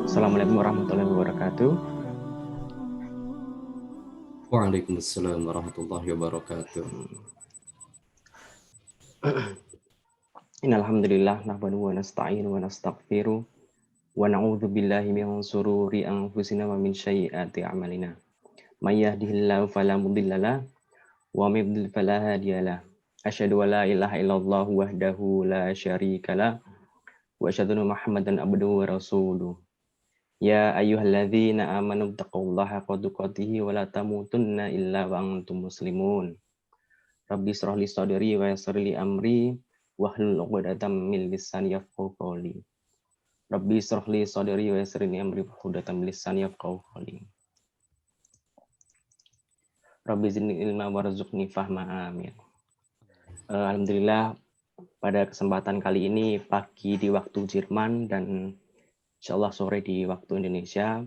Assalamualaikum warahmatullahi wabarakatuh. Waalaikumsalam warahmatullahi wabarakatuh. Innalhamdulillah nahmaduhu wa nasta'inu wa nastaghfiruh wa na'udzu billahi min shururi anfusina wa min sayyiati a'malina. May yahdihillahu fala mudhillalah wa may yudlil fala hadiyalah. Asyhadu an la ilaha illallah wahdahu la syarikalah wa asyhadu anna Muhammadan abduhu wa rasuluh. Ya ayyuhalladzina amanu taqullaha haqqa tuqatih wa la tamutunna illa wa antum muslimun. Rabbi shrah li sadri wa yassir li amri wahlul 'uqdatam min lisani yafqahu qawli. Rabbi shrah li sadri wa yassir li amri wahlul 'uqdatam min lisani yafqahu qawli. Rabbi zidni ilma warzuqni fahma, amin. Alhamdulillah pada kesempatan kali ini pagi di waktu Jerman dan insyaallah sore di waktu Indonesia.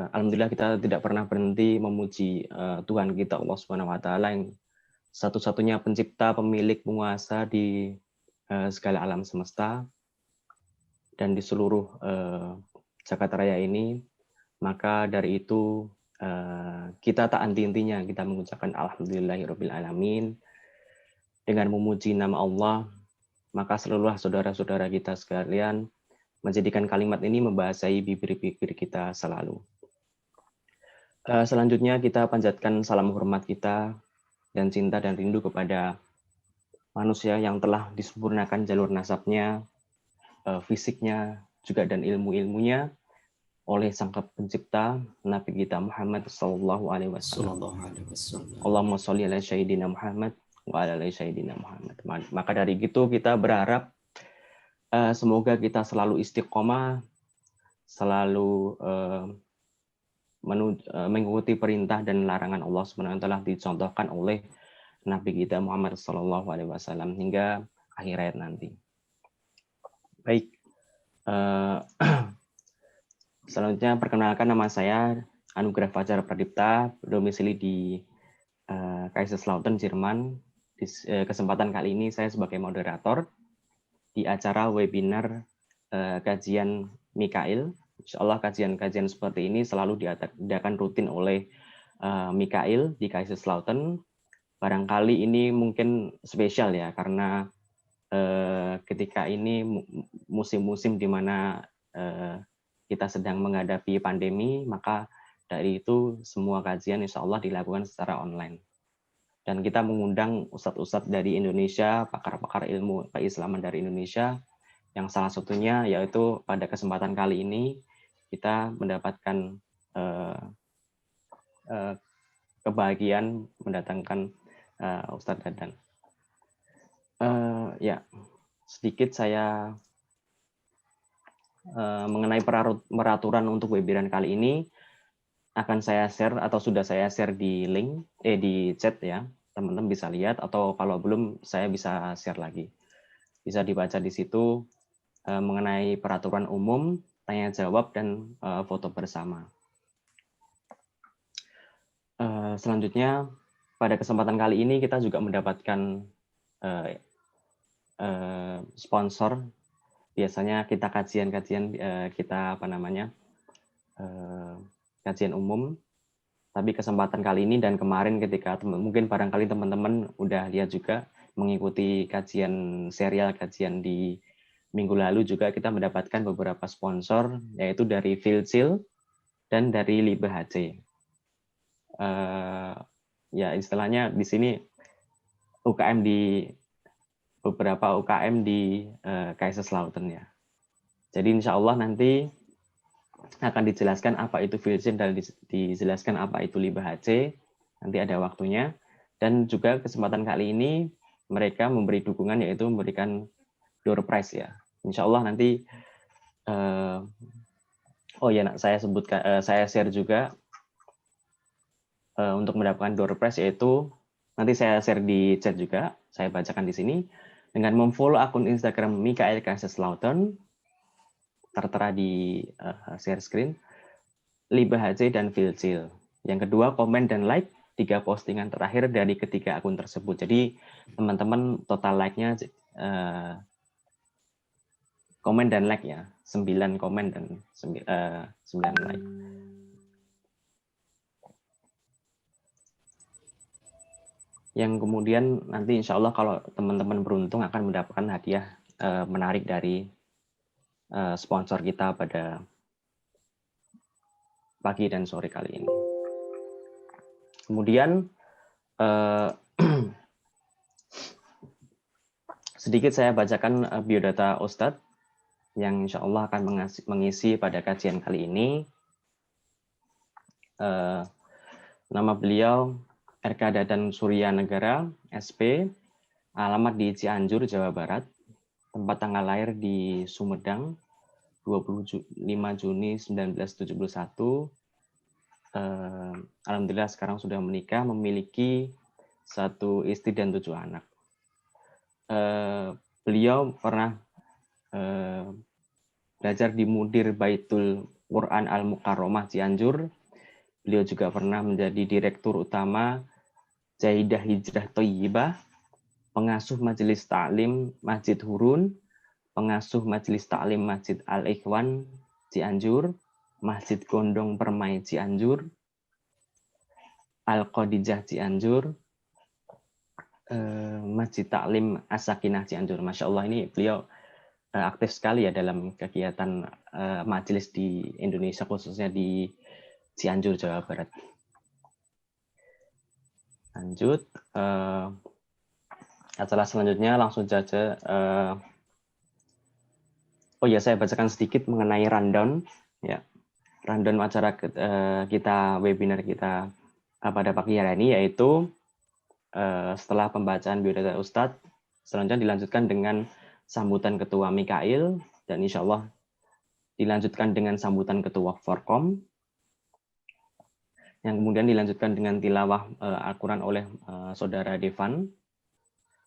Alhamdulillah kita tidak pernah berhenti memuji Tuhan kita Allah Subhanahu wa taala yang satu-satunya pencipta, pemilik, penguasa di segala alam semesta dan di seluruh jagat raya ini. Maka dari itu kita tak henti-hentinya kita mengucapkan alhamdulillahirabbil alamin dengan memuji nama Allah. Maka seluruh saudara-saudara kita sekalian menjadikan kalimat ini membasahi bibir-bibir kita selalu. Selanjutnya kita panjatkan salam hormat kita dan cinta dan rindu kepada manusia yang telah disempurnakan jalur nasabnya, fisiknya, juga dan ilmu-ilmunya oleh Sang Pencipta Nabi kita Muhammad sallallahu alaihi wasallam. Allahumma sholli ala sayyidina Muhammad wa ala ali sayyidina Muhammad. Maka dari itu kita berharap semoga kita selalu istiqomah, selalu mengikuti perintah dan larangan Allah Subhanahu wa taala dicontohkan oleh Nabi kita Muhammad sallallahu alaihi wasallam hingga akhir hayat nanti. Baik. Selanjutnya perkenalkan nama saya Anugrah Fajar Pradipta, domisili di Kaiserslautern, Jerman. Di kesempatan kali ini saya sebagai moderator di acara webinar kajian Mikail. Insyaallah kajian-kajian seperti ini selalu diadakan rutin oleh Mikail di Kaiserslautern. Barangkali ini mungkin spesial ya, karena ketika ini musim-musim di mana kita sedang menghadapi pandemi, maka dari itu semua kajian insya Allah dilakukan secara online. Dan kita mengundang ustadz-ustadz dari Indonesia, pakar-pakar ilmu keislaman dari Indonesia, yang salah satunya yaitu pada kesempatan kali ini kita mendapatkan kebahagiaan mendatangkan Ustadz Dadan. Ya, sedikit saya mengenai peraturan untuk webinar kali ini akan saya share atau sudah saya share di link di chat ya, teman-teman bisa lihat, atau kalau belum saya bisa share lagi. Bisa dibaca di situ mengenai peraturan umum, tanya jawab dan foto bersama. Selanjutnya pada kesempatan kali ini kita juga mendapatkan sponsor. Biasanya kita kajian-kajian kita kajian umum, tapi kesempatan kali ini dan kemarin ketika mungkin barangkali teman-teman udah lihat juga mengikuti kajian serial kajian di minggu lalu juga kita mendapatkan beberapa sponsor, yaitu dari Filcil dan dari Libe HC. Ya istilahnya di sini UKM di beberapa UKM di Kaiserslautern ya. Jadi insya Allah nanti akan dijelaskan apa itu Filcil dan dijelaskan apa itu Libe HC. Nanti ada waktunya. Dan juga kesempatan kali ini mereka memberi dukungan, yaitu memberikan door prize ya. Insya Allah nanti saya sebutkan, saya share juga untuk mendapatkan door prize, yaitu nanti saya share di chat juga, saya bacakan di sini. Dengan memfollow akun Instagram Mikail Kaiserslautern, tertera di share screen, Libe HC dan Filcil. Yang kedua, komen dan like 3 postingan terakhir dari ketiga akun tersebut. Jadi teman-teman total like-nya komen dan like ya. 9 komen dan 9 like. Yang kemudian nanti insya Allah kalau teman-teman beruntung akan mendapatkan hadiah menarik dari sponsor kita pada pagi dan sore kali ini. Kemudian sedikit saya bacakan biodata Ustadz yang insya Allah akan mengisi pada kajian kali ini. Nama beliau RK Dadan Surya Negara, SP, alamat di Cianjur, Jawa Barat, tempat tanggal lahir di Sumedang, 25 Juni 1971. Alhamdulillah sekarang sudah menikah, memiliki 1 istri dan 7 anak. Beliau pernah belajar di Mudir Baitul Quran Al-Mukarromah Cianjur. Beliau juga pernah menjadi Direktur Utama Jaidah Hijrah Thayyibah, pengasuh Majelis Ta'lim Masjid Hurun, pengasuh Majelis Ta'lim Masjid Al-Ikhwan Cianjur, Masjid Gondong Permai Cianjur, Al-Qadijah Cianjur, Masjid Ta'lim As-Sakinah Cianjur. Masya Allah, ini beliau aktif sekali ya dalam kegiatan majelis di Indonesia, khususnya di Cianjur, Jawa Barat. Lanjut, acara selanjutnya langsung saja. Oh ya, saya bacakan sedikit mengenai rundown. Ya, rundown acara kita, webinar kita pada pagi hari ini, yaitu setelah pembacaan biodata Ustadz, selanjutnya dilanjutkan dengan sambutan Ketua Mikail, dan insya Allah dilanjutkan dengan sambutan Ketua Forkom, yang kemudian dilanjutkan dengan tilawah Al-Quran oleh Saudara Devan.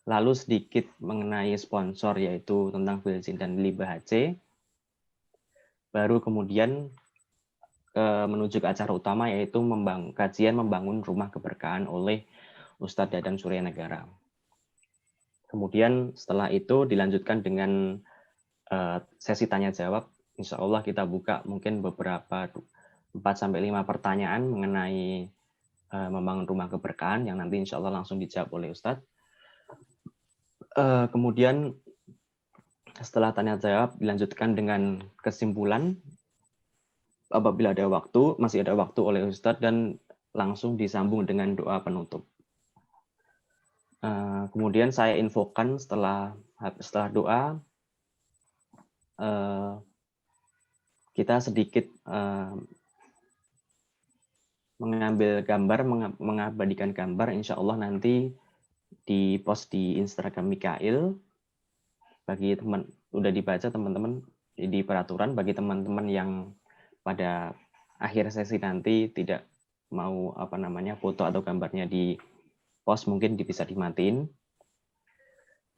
Lalu sedikit mengenai sponsor, yaitu tentang Bilzin dan Libah HC. Baru kemudian menuju ke acara utama, yaitu kajian membangun rumah keberkahan oleh Ustadz Dadan Surya Negara. Kemudian setelah itu dilanjutkan dengan sesi tanya-jawab. Insya Allah kita buka mungkin beberapa 4-5 pertanyaan mengenai membangun rumah keberkahan yang nanti insya Allah langsung dijawab oleh Ustadz. Kemudian setelah tanya jawab dilanjutkan dengan kesimpulan apabila ada waktu, masih ada waktu oleh Ustadz, dan langsung disambung dengan doa penutup. Kemudian saya infokan setelah doa, kita sedikit mengambil gambar, mengabadikan gambar, insya Allah nanti di post di Instagram Mikail. Bagi teman, udah dibaca teman-teman di peraturan, bagi teman-teman yang pada akhir sesi nanti tidak mau foto atau gambarnya di post, mungkin bisa dimatiin.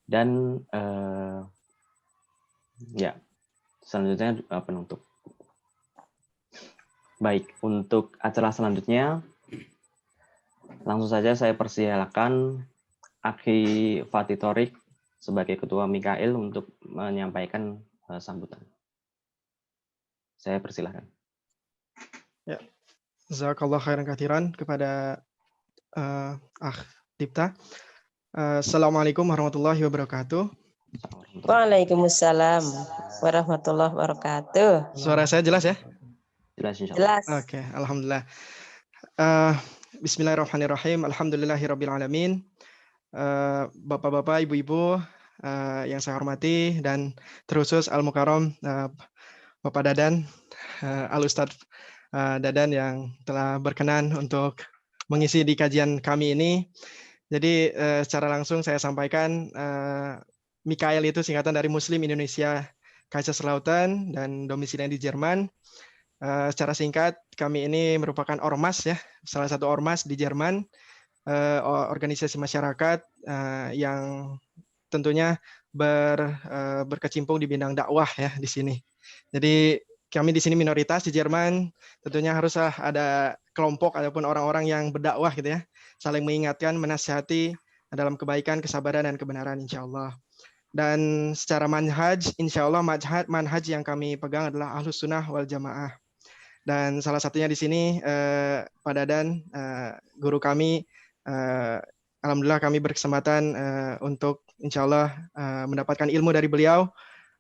Dan ya, selanjutnya penutup. Baik, untuk acara selanjutnya, langsung saja saya persilakan Akhi Fatih Thorik sebagai Ketua Mikail untuk menyampaikan sambutan. Saya persilahkan. Ya, jazakallah khairan katsiran kepada Akh Dipta. Assalamualaikum warahmatullahi wabarakatuh. Waalaikumsalam warahmatullahi wabarakatuh. Suara saya jelas ya? Jelas, insya Allah. Jelas. Oke, alhamdulillah. Bismillahirrahmanirrahim. Alhamdulillahirabbil alamin. Bapak-bapak, ibu-ibu yang saya hormati, dan terusus Al-Mukarrom Bapak Dadan, Al-Ustadz Dadan yang telah berkenan untuk mengisi di kajian kami ini. Jadi secara langsung saya sampaikan, Mikail itu singkatan dari Muslim Indonesia Kaiserslautern dan domisilinya di Jerman. Secara singkat, kami ini merupakan ormas ya, salah satu ormas di Jerman, organisasi masyarakat yang tentunya berkecimpung di bidang dakwah ya di sini. Jadi kami di sini minoritas di Jerman, tentunya harus ada kelompok ataupun orang-orang yang berdakwah gitu ya, saling mengingatkan, menasihati dalam kebaikan, kesabaran, dan kebenaran insya Allah. Dan secara manhaj, insya Allah manhaj yang kami pegang adalah Ahlus Sunnah wal Jamaah. Dan salah satunya di sini Pak Dadan, guru kami, alhamdulillah kami berkesempatan untuk insya Allah mendapatkan ilmu dari beliau.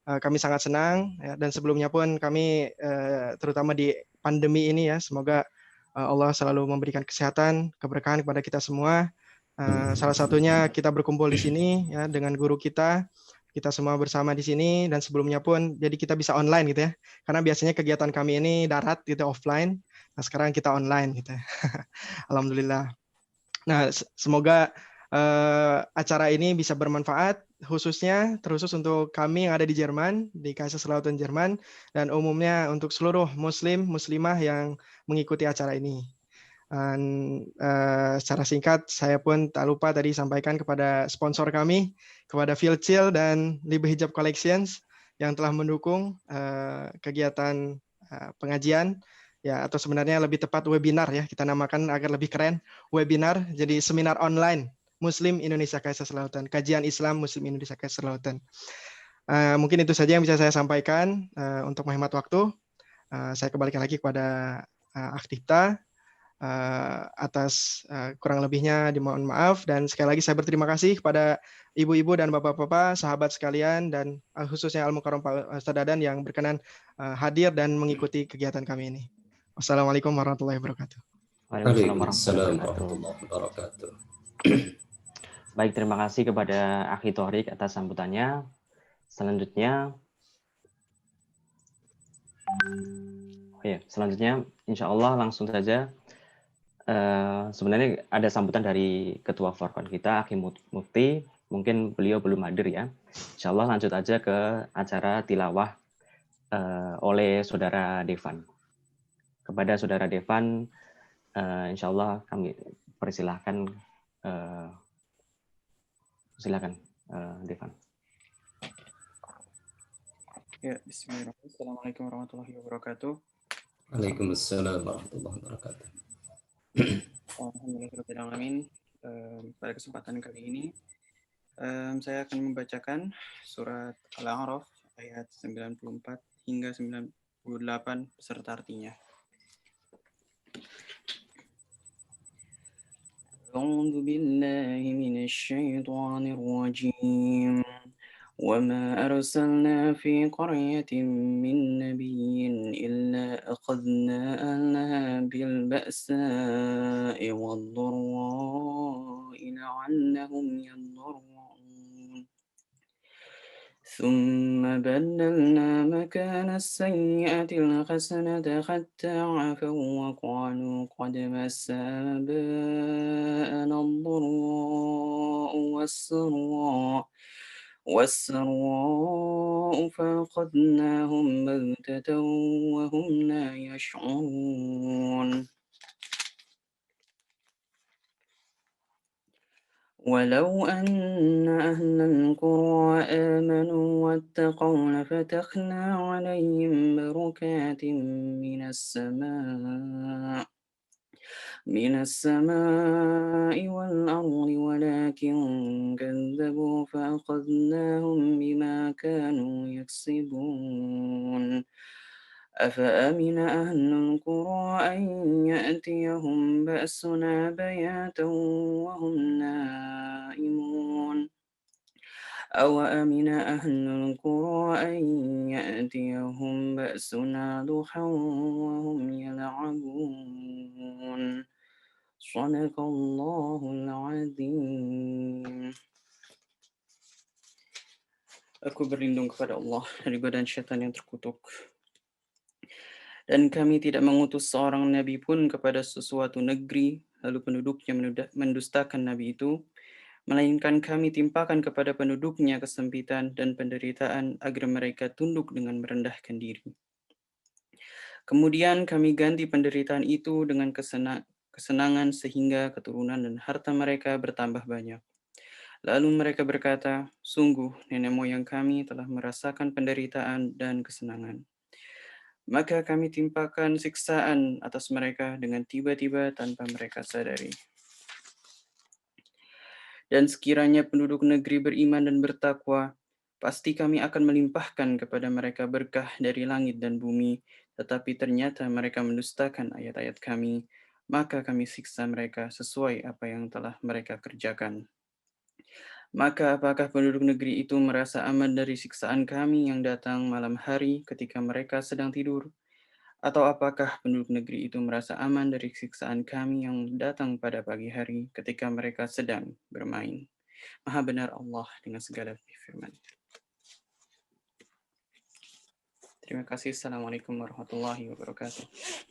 Kami sangat senang ya, dan sebelumnya pun kami terutama di pandemi ini ya, semoga Allah selalu memberikan kesehatan, keberkahan kepada kita semua. Salah satunya kita berkumpul di sini ya dengan guru kita semua bersama di sini, dan sebelumnya pun jadi kita bisa online gitu ya. Karena biasanya kegiatan kami ini darat gitu, offline. Nah, sekarang kita online gitu ya. Alhamdulillah. Nah, semoga acara ini bisa bermanfaat, terkhusus untuk kami yang ada di Jerman, di Kaiserslautern Jerman, dan umumnya untuk seluruh muslimah yang mengikuti acara ini. Dan secara singkat, saya pun tak lupa tadi sampaikan kepada sponsor kami, kepada Filcil dan Libe Hijab Collections yang telah mendukung kegiatan pengajian, ya, atau sebenarnya lebih tepat webinar ya, kita namakan agar lebih keren, webinar, jadi seminar online Muslim Indonesia Kaiserslautern, kajian Islam Muslim Indonesia Kaiserslautern. Mungkin itu saja yang bisa saya sampaikan untuk menghemat waktu. Saya kembalikan lagi kepada Aktifta atas kurang lebihnya dimohon maaf, dan sekali lagi saya berterima kasih kepada ibu-ibu dan bapak-bapak, sahabat sekalian, dan khususnya Al Mukarram Pak Ustaz Dadan yang berkenan hadir dan mengikuti kegiatan kami ini. Wassalamualaikum warahmatullahi wabarakatuh. Waalaikumsalam warahmatullahi Warahmatullahi wabarakatuh. Baik, terima kasih kepada Akhi Thorik atas sambutannya. Selanjutnya, insya Allah langsung saja. Sebenarnya ada sambutan dari Ketua Forkon kita, Akhi Mufti. Mungkin beliau belum hadir ya. Insya Allah lanjut aja ke acara tilawah oleh Saudara Devan. Kepada Saudara Devan, insya Allah kami persilahkan. Silakan, Devan. Ya, bismillahirrahmanirrahim. Assalamualaikum warahmatullahi wabarakatuh. Waalaikumsalam warahmatullahi wabarakatuh. Alhamdulillahirrahmanirrahim. Pada kesempatan kali ini, saya akan membacakan surat Al-A'raf ayat 94 hingga 98 beserta artinya. أعوذ بالله من الشيطان الرجيم وما أرسلنا في قرية من نبي إلا أخذنا أهلها بالبأساء والضراء لعلهم يضرعون ثم بدلنا مكان السيئة الحسنة حتى عفوا وقالوا قد مس آباءنا الضراء والسراء فأخذناهم بغتة وهم لا يشعرون ولو أن أهل القرى آمنوا واتقوا لفتحنا عليهم بركات من السماء والأرض ولكن كذبوا فأخذناهم بما كانوا يكسبون أفأمن أهل القرى أن يأتيهم بأسنا بياتا وهم نائمون أو أمن أهل القرى أن يأتيهم بأسنا ضحى وهم يلعبون صدق الله العظيم. Aku berlindung kepada Allah dari godaan syaitan yang terkutuk. Dan kami tidak mengutus seorang nabi pun kepada sesuatu negeri, lalu penduduknya mendustakan nabi itu, melainkan kami timpakan kepada penduduknya kesempitan dan penderitaan agar mereka tunduk dengan merendahkan diri. Kemudian kami ganti penderitaan itu dengan kesenangan sehingga keturunan dan harta mereka bertambah banyak. Lalu mereka berkata, sungguh nenek moyang kami telah merasakan penderitaan dan kesenangan. Maka kami timpakan siksaan atas mereka dengan tiba-tiba tanpa mereka sadari. Dan sekiranya penduduk negeri beriman dan bertakwa, Pasti kami akan melimpahkan kepada mereka berkah dari langit dan bumi, tetapi ternyata mereka mendustakan ayat-ayat kami, maka kami siksa mereka sesuai apa yang telah mereka kerjakan. Maka apakah penduduk negeri itu merasa aman dari siksaan kami yang datang malam hari ketika mereka sedang tidur? Atau apakah penduduk negeri itu merasa aman dari siksaan kami yang datang pada pagi hari ketika mereka sedang bermain? Maha benar Allah dengan segala firman. Terima kasih. Assalamualaikum warahmatullahi wabarakatuh.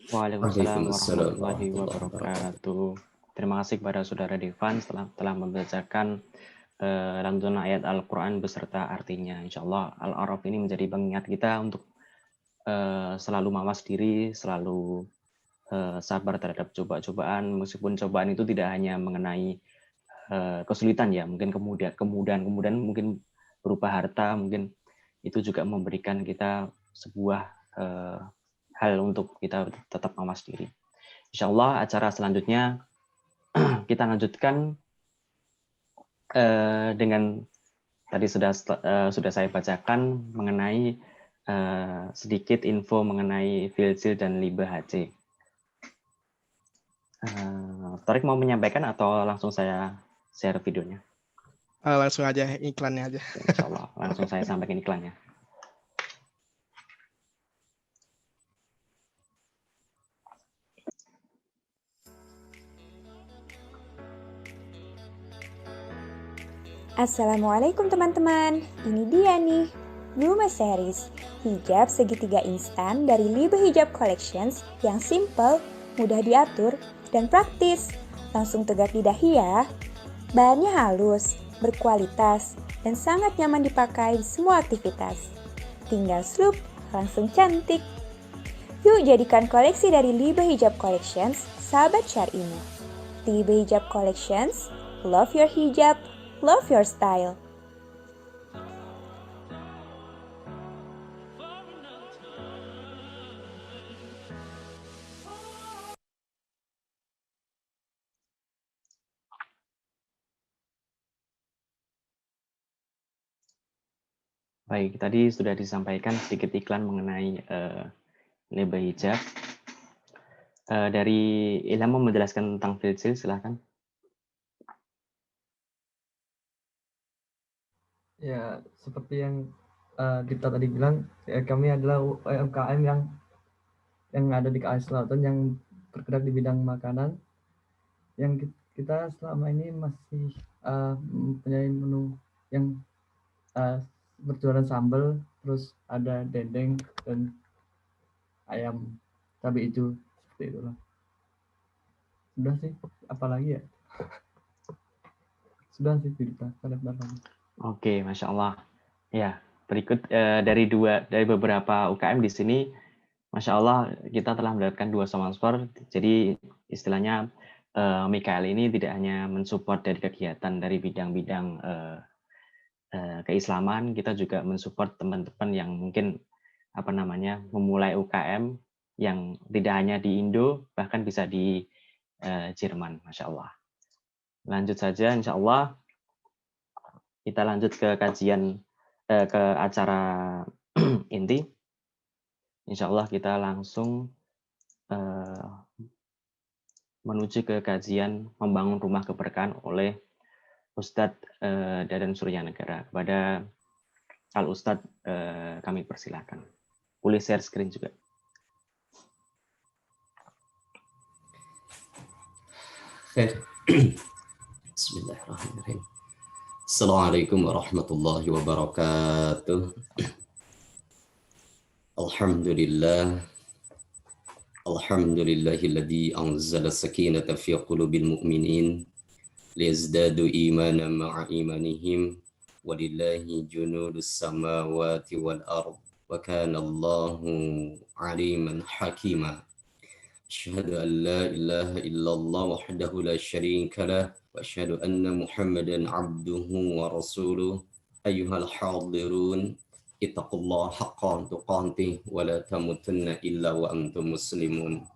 Waalaikumsalam Waalaikumsalam warahmatullahi warahmatullahi wabarakatuh. wabarakatuh. Terima kasih kepada Saudara Devan telah membacakan lantunan ayat Al-Quran beserta artinya. Insya Allah Al-A'raf ini menjadi pengingat kita untuk selalu mawas diri, selalu sabar terhadap cobaan, meskipun cobaan itu tidak hanya mengenai kesulitan ya, mungkin kemudahan mungkin berupa harta, mungkin itu juga memberikan kita sebuah hal untuk kita tetap mawas diri. Insya Allah acara selanjutnya kita lanjutkan dengan tadi sudah saya bacakan mengenai sedikit info mengenai Filzil dan Liba HC. Tarik mau menyampaikan atau langsung saya share videonya? Langsung aja iklannya aja. Insya Allah langsung saya sampaikan iklannya. Assalamualaikum teman-teman, ini dia nih, Bluma Series, hijab segitiga instan dari Liba Hijab Collections yang simple, mudah diatur, dan praktis. Langsung tegak di dahi ya. Bahannya halus, berkualitas, dan sangat nyaman dipakai di semua aktivitas. Tinggal slup, langsung cantik. Yuk jadikan koleksi dari Liba Hijab Collections, sahabat syar'imu. Liba Hijab Collections, love your hijab, love your style. Baik, tadi sudah disampaikan sedikit iklan mengenai Liba Hijab. Dari Ilham mau menjelaskan tentang Filzil, silahkan. Ya, seperti yang kita tadi bilang, kami adalah UMKM yang ada di KAI Selatan yang bergerak di bidang makanan. Yang kita selama ini masih mempunyai menu yang berjualan sambal, terus ada dendeng dan ayam cabai hijau, seperti itulah. Sudah sih, apalagi ya? Sudah sih, tidak ada lagi. Oke, Masya Allah. Ya, berikut dari beberapa UKM di sini, Masya Allah kita telah mendapatkan 2 sponsor. Jadi istilahnya Mikael ini tidak hanya mensupport dari kegiatan dari bidang-bidang keislaman, kita juga mensupport teman-teman yang mungkin memulai UKM yang tidak hanya di Indo, bahkan bisa di Jerman, Masya Allah. Lanjut saja, Insya Allah kita lanjut ke kajian ke acara inti. Insya Allah kita langsung menuju ke kajian membangun rumah keberkahan oleh Ustadz Dadan Suryanegara. Kepada Al Ustadz kami persilakan. Boleh share screen juga. Bismillahirrahmanirrahim. Assalamualaikum warahmatullahi wabarakatuh. Alhamdulillahilladzi anzala sakinata fi qulubil mu'minin liyazdadu imanan ma'a imanihim walillahi junudus samawati wal ard wa kana Allahu aliman hakima. Asyhadu an la ilaha illallah wahdahu la syarika lah wa asyhadu anna Muhammadan abduhu wa rasuluh. Ayyuhal hadirun ittaqullaha haqqa tuqatih wa la tamutunna illa wa antum muslimun.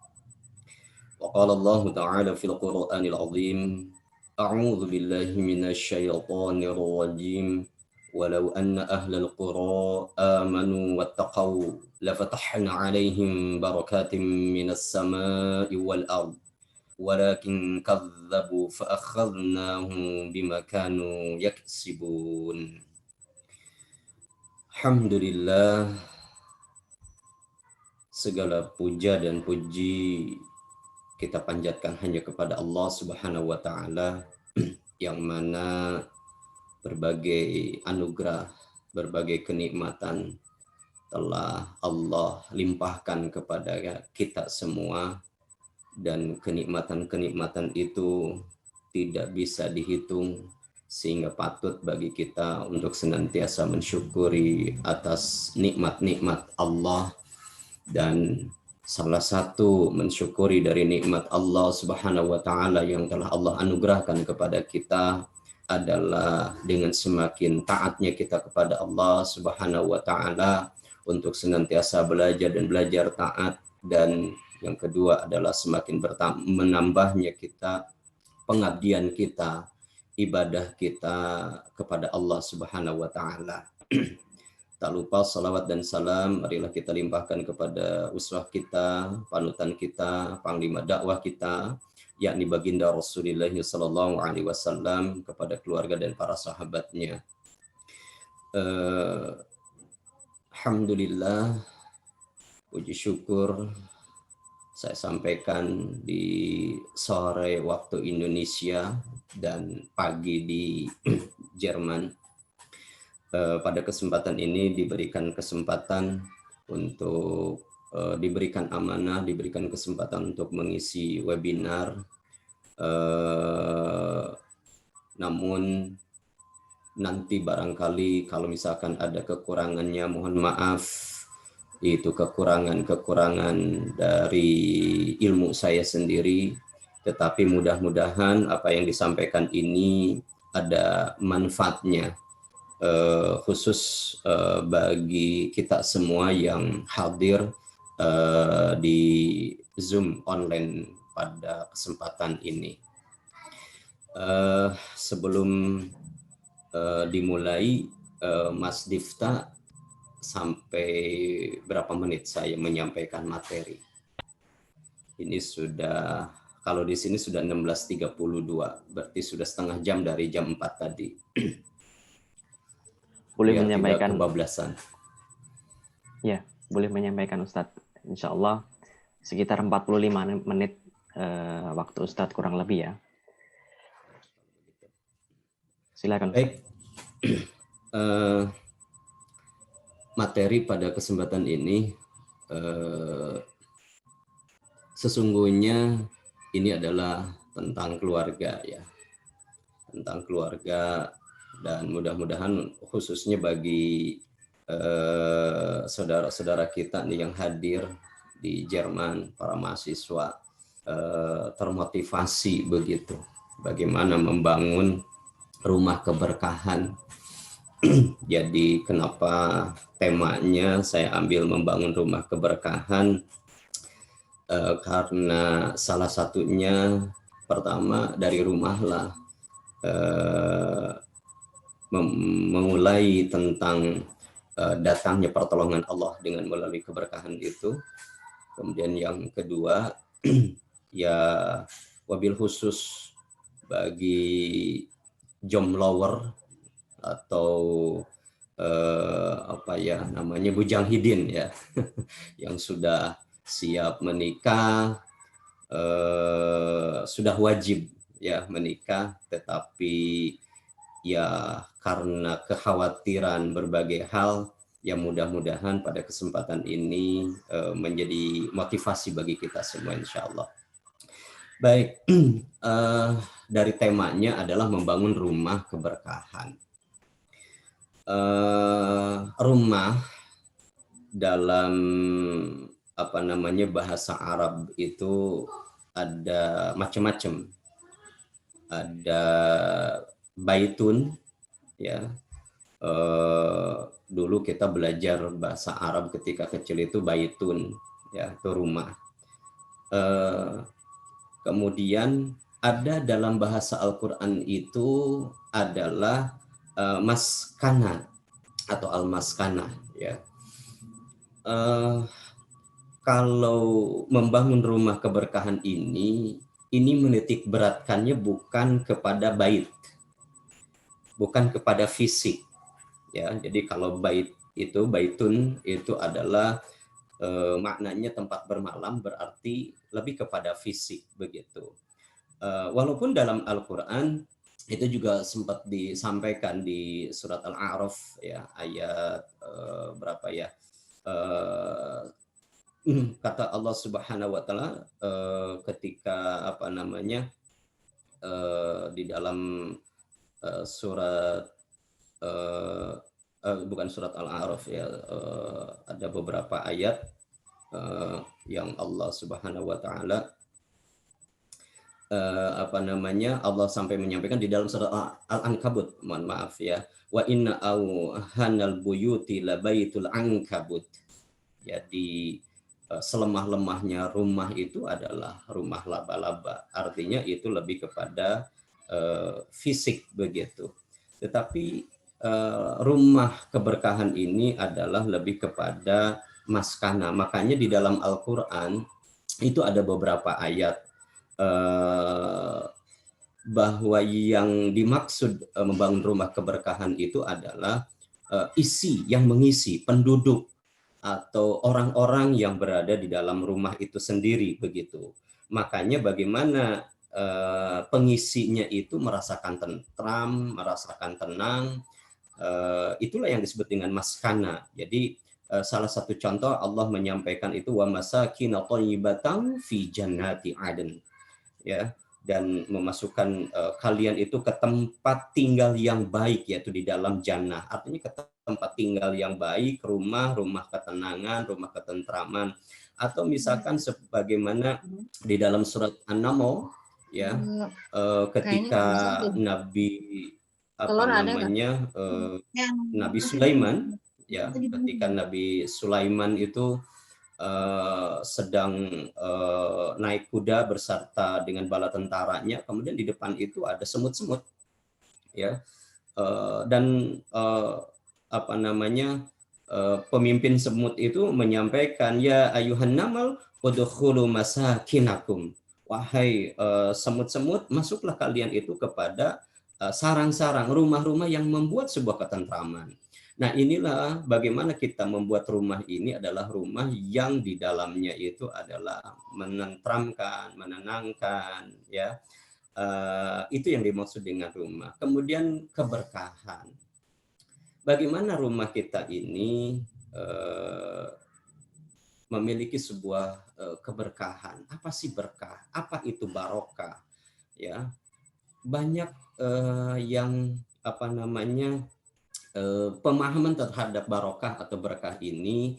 Wa qala Allah ta'ala fil Qur'anil azim, a'udzu billahi minasy syaithanir rajim. walau anna ahlal qura amanu wattaqau lafatahna 'alaihim barakatim minas samai wal ard walakin kadzabu fa akhadnahum bima kanu yaksibun. Alhamdulillah, segala puja dan puji kita panjatkan hanya kepada Allah Subhanahu wa taala yang mana berbagai anugerah, berbagai kenikmatan telah Allah limpahkan kepada kita semua, dan kenikmatan-kenikmatan itu tidak bisa dihitung, sehingga patut bagi kita untuk senantiasa mensyukuri atas nikmat-nikmat Allah. Dan salah satu mensyukuri dari nikmat Allah Subhanahu wa taala yang telah Allah anugerahkan kepada kita adalah dengan semakin taatnya kita kepada Allah Subhanahu wa taala untuk senantiasa belajar dan belajar taat, dan yang kedua adalah semakin menambahnya kita pengabdian kita, ibadah kita kepada Allah Subhanahu wa taala. Tak lupa salawat dan salam marilah kita limpahkan kepada uswah kita, panutan kita, panglima dakwah kita, yakni baginda Rasulullah sallallahu alaihi wasallam, kepada keluarga dan para sahabatnya. Alhamdulillah, puji syukur saya sampaikan di sore waktu Indonesia dan pagi di Jerman. Pada kesempatan ini diberikan kesempatan untuk diberikan amanah, diberikan kesempatan untuk mengisi webinar. Namun nanti barangkali kalau misalkan ada kekurangannya, mohon maaf. Itu kekurangan-kekurangan dari ilmu saya sendiri, tetapi mudah-mudahan apa yang disampaikan ini ada manfaatnya, khusus bagi kita semua yang hadir di Zoom online pada kesempatan ini. Sebelum dimulai, Mas Difta, sampai berapa menit saya menyampaikan materi? Ini sudah, kalau di sini sudah 16.32, berarti sudah setengah jam dari jam 4 tadi. Boleh ya, menyampaikan kebablasan. Ya, boleh menyampaikan Ustadz. Insya Allah sekitar 45 menit waktu Ustadz kurang lebih ya. Silakan. Baik. Materi pada kesempatan ini sesungguhnya ini adalah tentang keluarga ya, tentang keluarga, dan mudah-mudahan khususnya bagi saudara-saudara kita nih yang hadir di Jerman, para mahasiswa termotivasi begitu, bagaimana membangun rumah keberkahan. Jadi kenapa temanya saya ambil membangun rumah keberkahan? Karena salah satunya pertama dari rumahlah memulai tentang datangnya pertolongan Allah dengan melalui keberkahan itu. Kemudian yang kedua ya wabil khusus bagi jomblower atau apa ya namanya, bujang hidin ya yang sudah siap menikah, sudah wajib ya menikah, tetapi ya karena kekhawatiran berbagai hal, ya mudah-mudahan pada kesempatan ini menjadi motivasi bagi kita semua insya Allah. Baik, dari temanya adalah membangun rumah keberkahan. Rumah dalam apa namanya bahasa Arab itu ada macam-macam. Ada baitun ya. Dulu kita belajar bahasa Arab ketika kecil itu baitun ya, itu rumah. Kemudian ada dalam bahasa Al-Qur'an itu adalah maskana atau al-maskana, ya. Kalau membangun rumah keberkahan ini menitik beratkannya bukan kepada bait, bukan kepada fisik, ya. Jadi kalau bait itu, baitun itu adalah maknanya tempat bermalam, berarti lebih kepada fisik begitu. Walaupun dalam Al-Quran itu juga sempat disampaikan di surat Al-A'raf, ya, ayat berapa ya, kata Allah Subhanahu wa Ta'ala ketika apa namanya di dalam surat bukan surat Al-A'raf, ya, ada beberapa ayat yang Allah Subhanahu wa Ta'ala apa namanya, Allah sampai menyampaikan di dalam surat Al-Ankabut, mohon maaf ya, wa inna awhanal buyuti labaitul ankabut. Jadi selemah-lemahnya rumah itu adalah rumah laba-laba, artinya itu lebih kepada fisik begitu. Tetapi rumah keberkahan ini adalah lebih kepada maskana. Makanya di dalam Al-Quran itu ada beberapa ayat bahwa yang dimaksud membangun rumah keberkahan itu adalah isi yang mengisi penduduk atau orang-orang yang berada di dalam rumah itu sendiri begitu. Makanya bagaimana pengisinya itu merasakan tentram, merasakan tenang, itulah yang disebut dengan maskana. Jadi salah satu contoh Allah menyampaikan itu wa masakin thayyibatan fi jannati adn, ya, dan memasukkan kalian itu ke tempat tinggal yang baik, yaitu di dalam jannah. Artinya ke tempat tinggal yang baik, rumah ketenangan, rumah ketentraman. Atau misalkan sebagaimana di dalam surat An-Naml, ya, ketika Nabi Nabi Sulaiman, ya, ketika Nabi Sulaiman itu sedang naik kuda berserta dengan bala tentaranya, kemudian di depan itu ada semut-semut, ya, dan apa namanya, pemimpin semut itu menyampaikan, ya ayuhan namal udkhulu masakinakum, wahai semut-semut, masuklah kalian itu kepada sarang-sarang rumah-rumah yang membuat sebuah ketentraman. Nah, inilah bagaimana kita membuat rumah ini adalah rumah yang di dalamnya itu adalah menenteramkan, menenangkan, ya. Itu yang dimaksud dengan rumah. Kemudian keberkahan. Bagaimana rumah kita ini memiliki sebuah keberkahan. Apa sih berkah? Apa itu barokah? Ya. Banyak yang apa namanya, pemahaman terhadap barokah atau berkah ini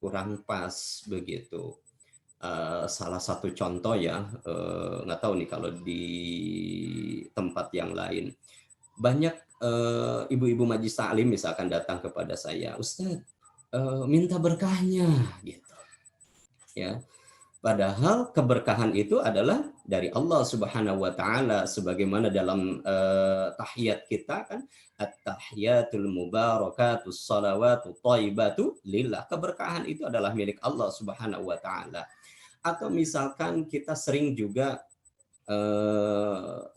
kurang pas begitu. Salah satu contoh, ya, nggak tahu nih kalau di tempat yang lain, banyak ibu-ibu majlis taklim misalkan datang kepada saya, Ustadz, minta berkahnya, gitu, ya. Padahal keberkahan itu adalah dari Allah Subhanahu wa Ta'ala, sebagaimana dalam tahiyat kita kan, at-tahiyatul mubarakatus salawatu thayyibatu lillah. Keberkahan itu adalah milik Allah Subhanahu wa Ta'ala. Atau misalkan kita sering juga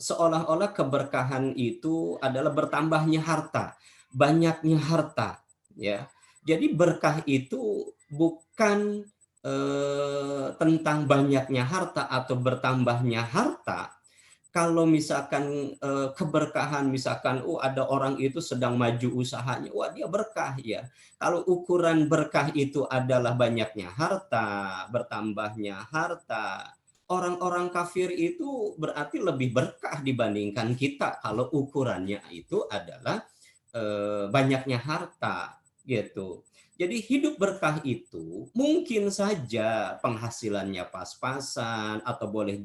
seolah-olah keberkahan itu adalah bertambahnya harta, banyaknya harta, ya. Jadi berkah itu bukan tentang banyaknya harta atau bertambahnya harta. Kalau misalkan keberkahan, misalkan ada orang itu sedang maju usahanya, wah dia berkah, ya. Kalau ukuran berkah itu adalah banyaknya harta, bertambahnya harta, orang-orang kafir itu berarti lebih berkah dibandingkan kita kalau ukurannya itu adalah banyaknya harta, gitu. Jadi hidup berkah itu mungkin saja penghasilannya pas-pasan, atau boleh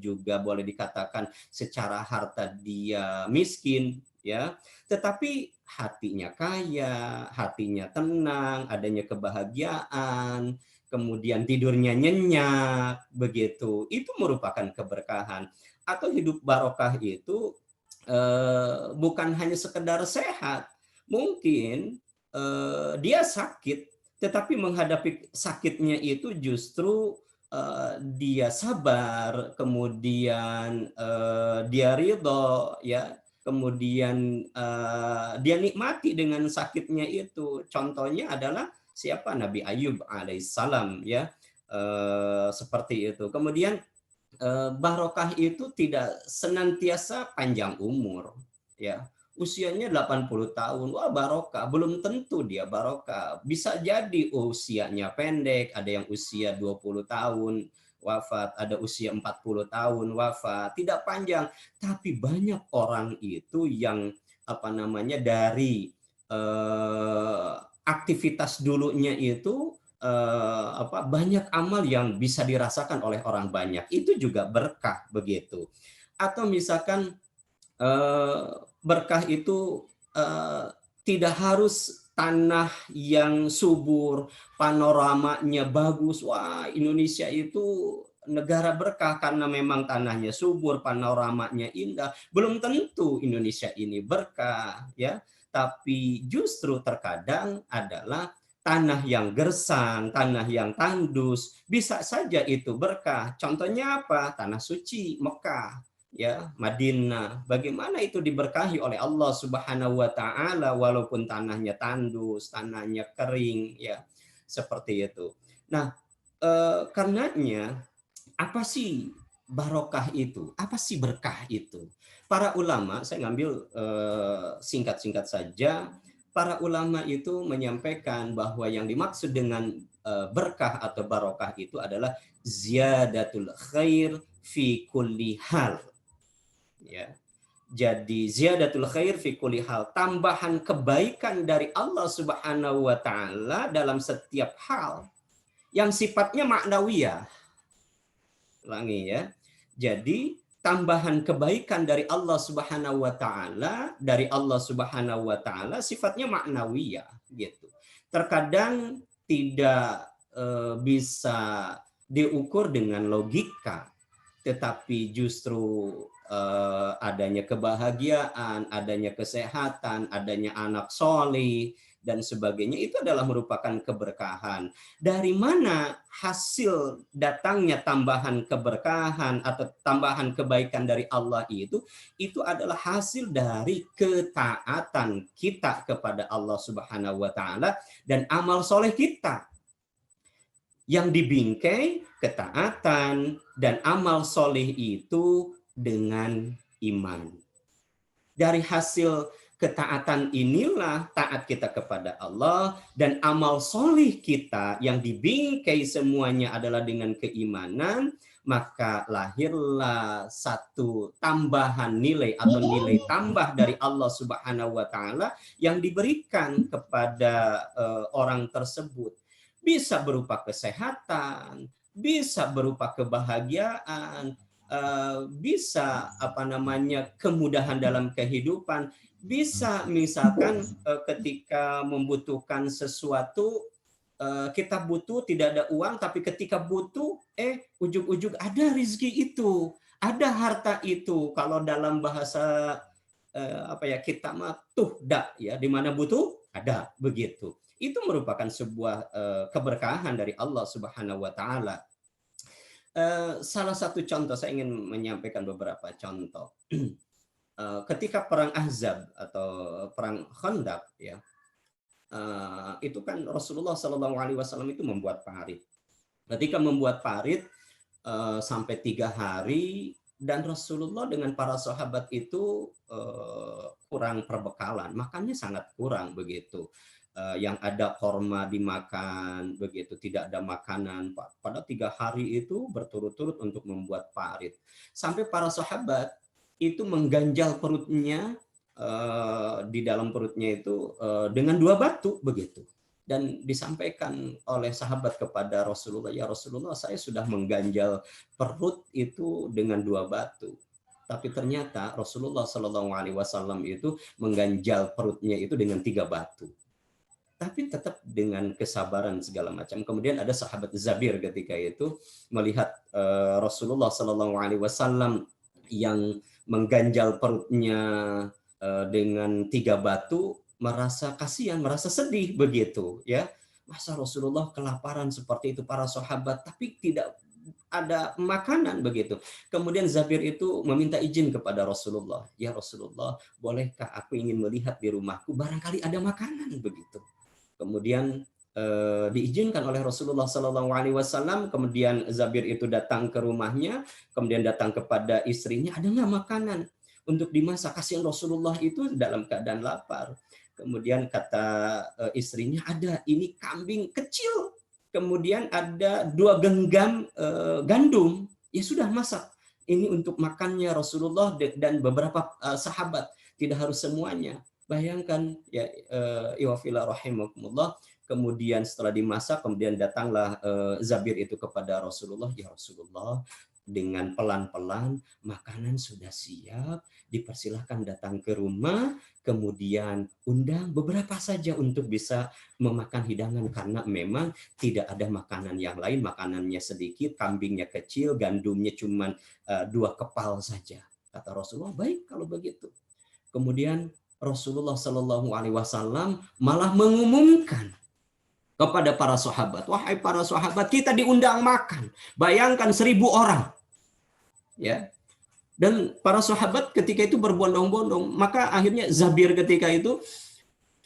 dikatakan secara harta dia miskin, ya. Tetapi hatinya kaya, hatinya tenang, adanya kebahagiaan, kemudian tidurnya nyenyak, begitu. Itu merupakan keberkahan. Atau hidup barokah itu bukan hanya sekedar sehat, mungkin dia sakit, tetapi menghadapi sakitnya itu justru dia sabar, kemudian dia ridho, ya, kemudian dia nikmati dengan sakitnya itu. Contohnya adalah siapa? Nabi Ayub alaihissalam, ya, seperti itu. Kemudian barokah itu tidak senantiasa panjang umur, ya. Usianya 80 tahun, wah barokah. Belum tentu dia barokah. Bisa jadi usianya pendek, ada yang usia 20 tahun wafat, ada usia 40 tahun wafat. Tidak panjang, tapi banyak orang itu yang dari aktivitas dulunya itu banyak amal yang bisa dirasakan oleh orang banyak, itu juga berkah begitu. Atau misalkan berkah itu tidak harus tanah yang subur, panoramanya bagus. Wah, Indonesia itu negara berkah karena memang tanahnya subur, panoramanya indah. Belum tentu Indonesia ini berkah, ya. Tapi justru terkadang adalah tanah yang gersang, tanah yang tandus, bisa saja itu berkah. Contohnya apa? Tanah suci Mekah, ya, Madinah. Bagaimana itu diberkahi oleh Allah Subhanahu wa taala walaupun tanahnya tandus, tanahnya kering, ya. Seperti itu. Nah, karenanya apa sih barokah itu? Apa sih berkah itu? Para ulama, saya ngambil singkat-singkat saja. Para ulama itu menyampaikan bahwa yang dimaksud dengan berkah atau barokah itu adalah ziyadatul khair fi kulli hal. Ya. Jadi ziyadatul khair fi kulli hal, tambahan kebaikan dari Allah Subhanahu wa taala dalam setiap hal yang sifatnya maknawiyah. Ulangi ya. Jadi tambahan kebaikan dari Allah Subhanahu wa taala, sifatnya maknawiyah gitu. Terkadang tidak bisa diukur dengan logika, tetapi justru adanya kebahagiaan, adanya kesehatan, adanya anak soleh dan sebagainya, itu adalah merupakan keberkahan. Dari mana hasil datangnya tambahan keberkahan atau tambahan kebaikan dari Allah itu adalah hasil dari ketaatan kita kepada Allah Subhanahu wa taala dan amal soleh kita. Yang dibingkai ketaatan dan amal soleh itu dengan iman. Dari hasil ketaatan inilah taat kita kepada Allah, dan amal solih kita yang dibingkai semuanya adalah dengan keimanan, maka lahirlah satu tambahan nilai atau nilai tambah dari Allah Subhanahu wa taala yang diberikan kepada orang tersebut. Bisa berupa kesehatan, bisa berupa kebahagiaan, bisa kemudahan dalam kehidupan. Bisa misalkan ketika membutuhkan sesuatu, kita butuh, tidak ada uang, tapi ketika butuh, ujug-ujug ada rezeki itu, ada harta itu. Kalau dalam bahasa kita mah tuhda, ya, di mana butuh ada, begitu. Itu merupakan sebuah keberkahan dari Allah Subhanahu wa taala. Salah satu contoh, saya ingin menyampaikan beberapa contoh. Ketika perang Ahzab atau perang Khandaq, ya, itu kan Rasulullah SAW itu membuat parit. Ketika membuat parit sampai 3 hari, dan Rasulullah dengan para sahabat itu kurang perbekalan, makannya sangat kurang begitu. Yang ada korma dimakan, begitu, tidak ada makanan. Pada 3 hari itu berturut-turut untuk membuat parit. Sampai para sahabat itu mengganjal perutnya, di dalam perutnya itu dengan 2 batu begitu, dan disampaikan oleh sahabat kepada Rasulullah, ya Rasulullah, saya sudah mengganjal perut itu dengan 2 batu, tapi ternyata Rasulullah SAW itu mengganjal perutnya itu dengan 3 batu, tapi tetap dengan kesabaran segala macam. Kemudian ada sahabat Zabir ketika itu melihat Rasulullah SAW yang mengganjal perutnya dengan 3 batu, merasa kasihan, merasa sedih begitu ya. Masa Rasulullah kelaparan seperti itu, para sahabat, tapi tidak ada makanan begitu. Kemudian Zabir itu meminta izin kepada Rasulullah. Ya Rasulullah, bolehkah aku ingin melihat di rumahku, barangkali ada makanan begitu. Kemudian diizinkan oleh Rasulullah SAW. Kemudian Zabir itu datang ke rumahnya, kemudian datang kepada istrinya, ada nggak makanan untuk dimasak? Kasihan Rasulullah itu dalam keadaan lapar. Kemudian kata istrinya, ada, ini kambing kecil. Kemudian ada 2 genggam gandum. Ya sudah, masak. Ini untuk makannya Rasulullah dan beberapa sahabat. Tidak harus semuanya. Bayangkan ya, iwafila rahimakumullah. Kemudian setelah dimasak, kemudian datanglah Zabir itu kepada Rasulullah. Ya Rasulullah, dengan pelan-pelan makanan sudah siap, dipersilahkan datang ke rumah, kemudian undang beberapa saja untuk bisa memakan hidangan, karena memang tidak ada makanan yang lain, makanannya sedikit, kambingnya kecil, gandumnya cuma 2 kepal saja. Kata Rasulullah, baik kalau begitu. Kemudian Rasulullah SAW malah mengumumkan kepada para sahabat, wahai para sahabat, kita diundang makan. Bayangkan 1000 orang. Ya. Dan para sahabat ketika itu berbondong-bondong, maka akhirnya Zabir ketika itu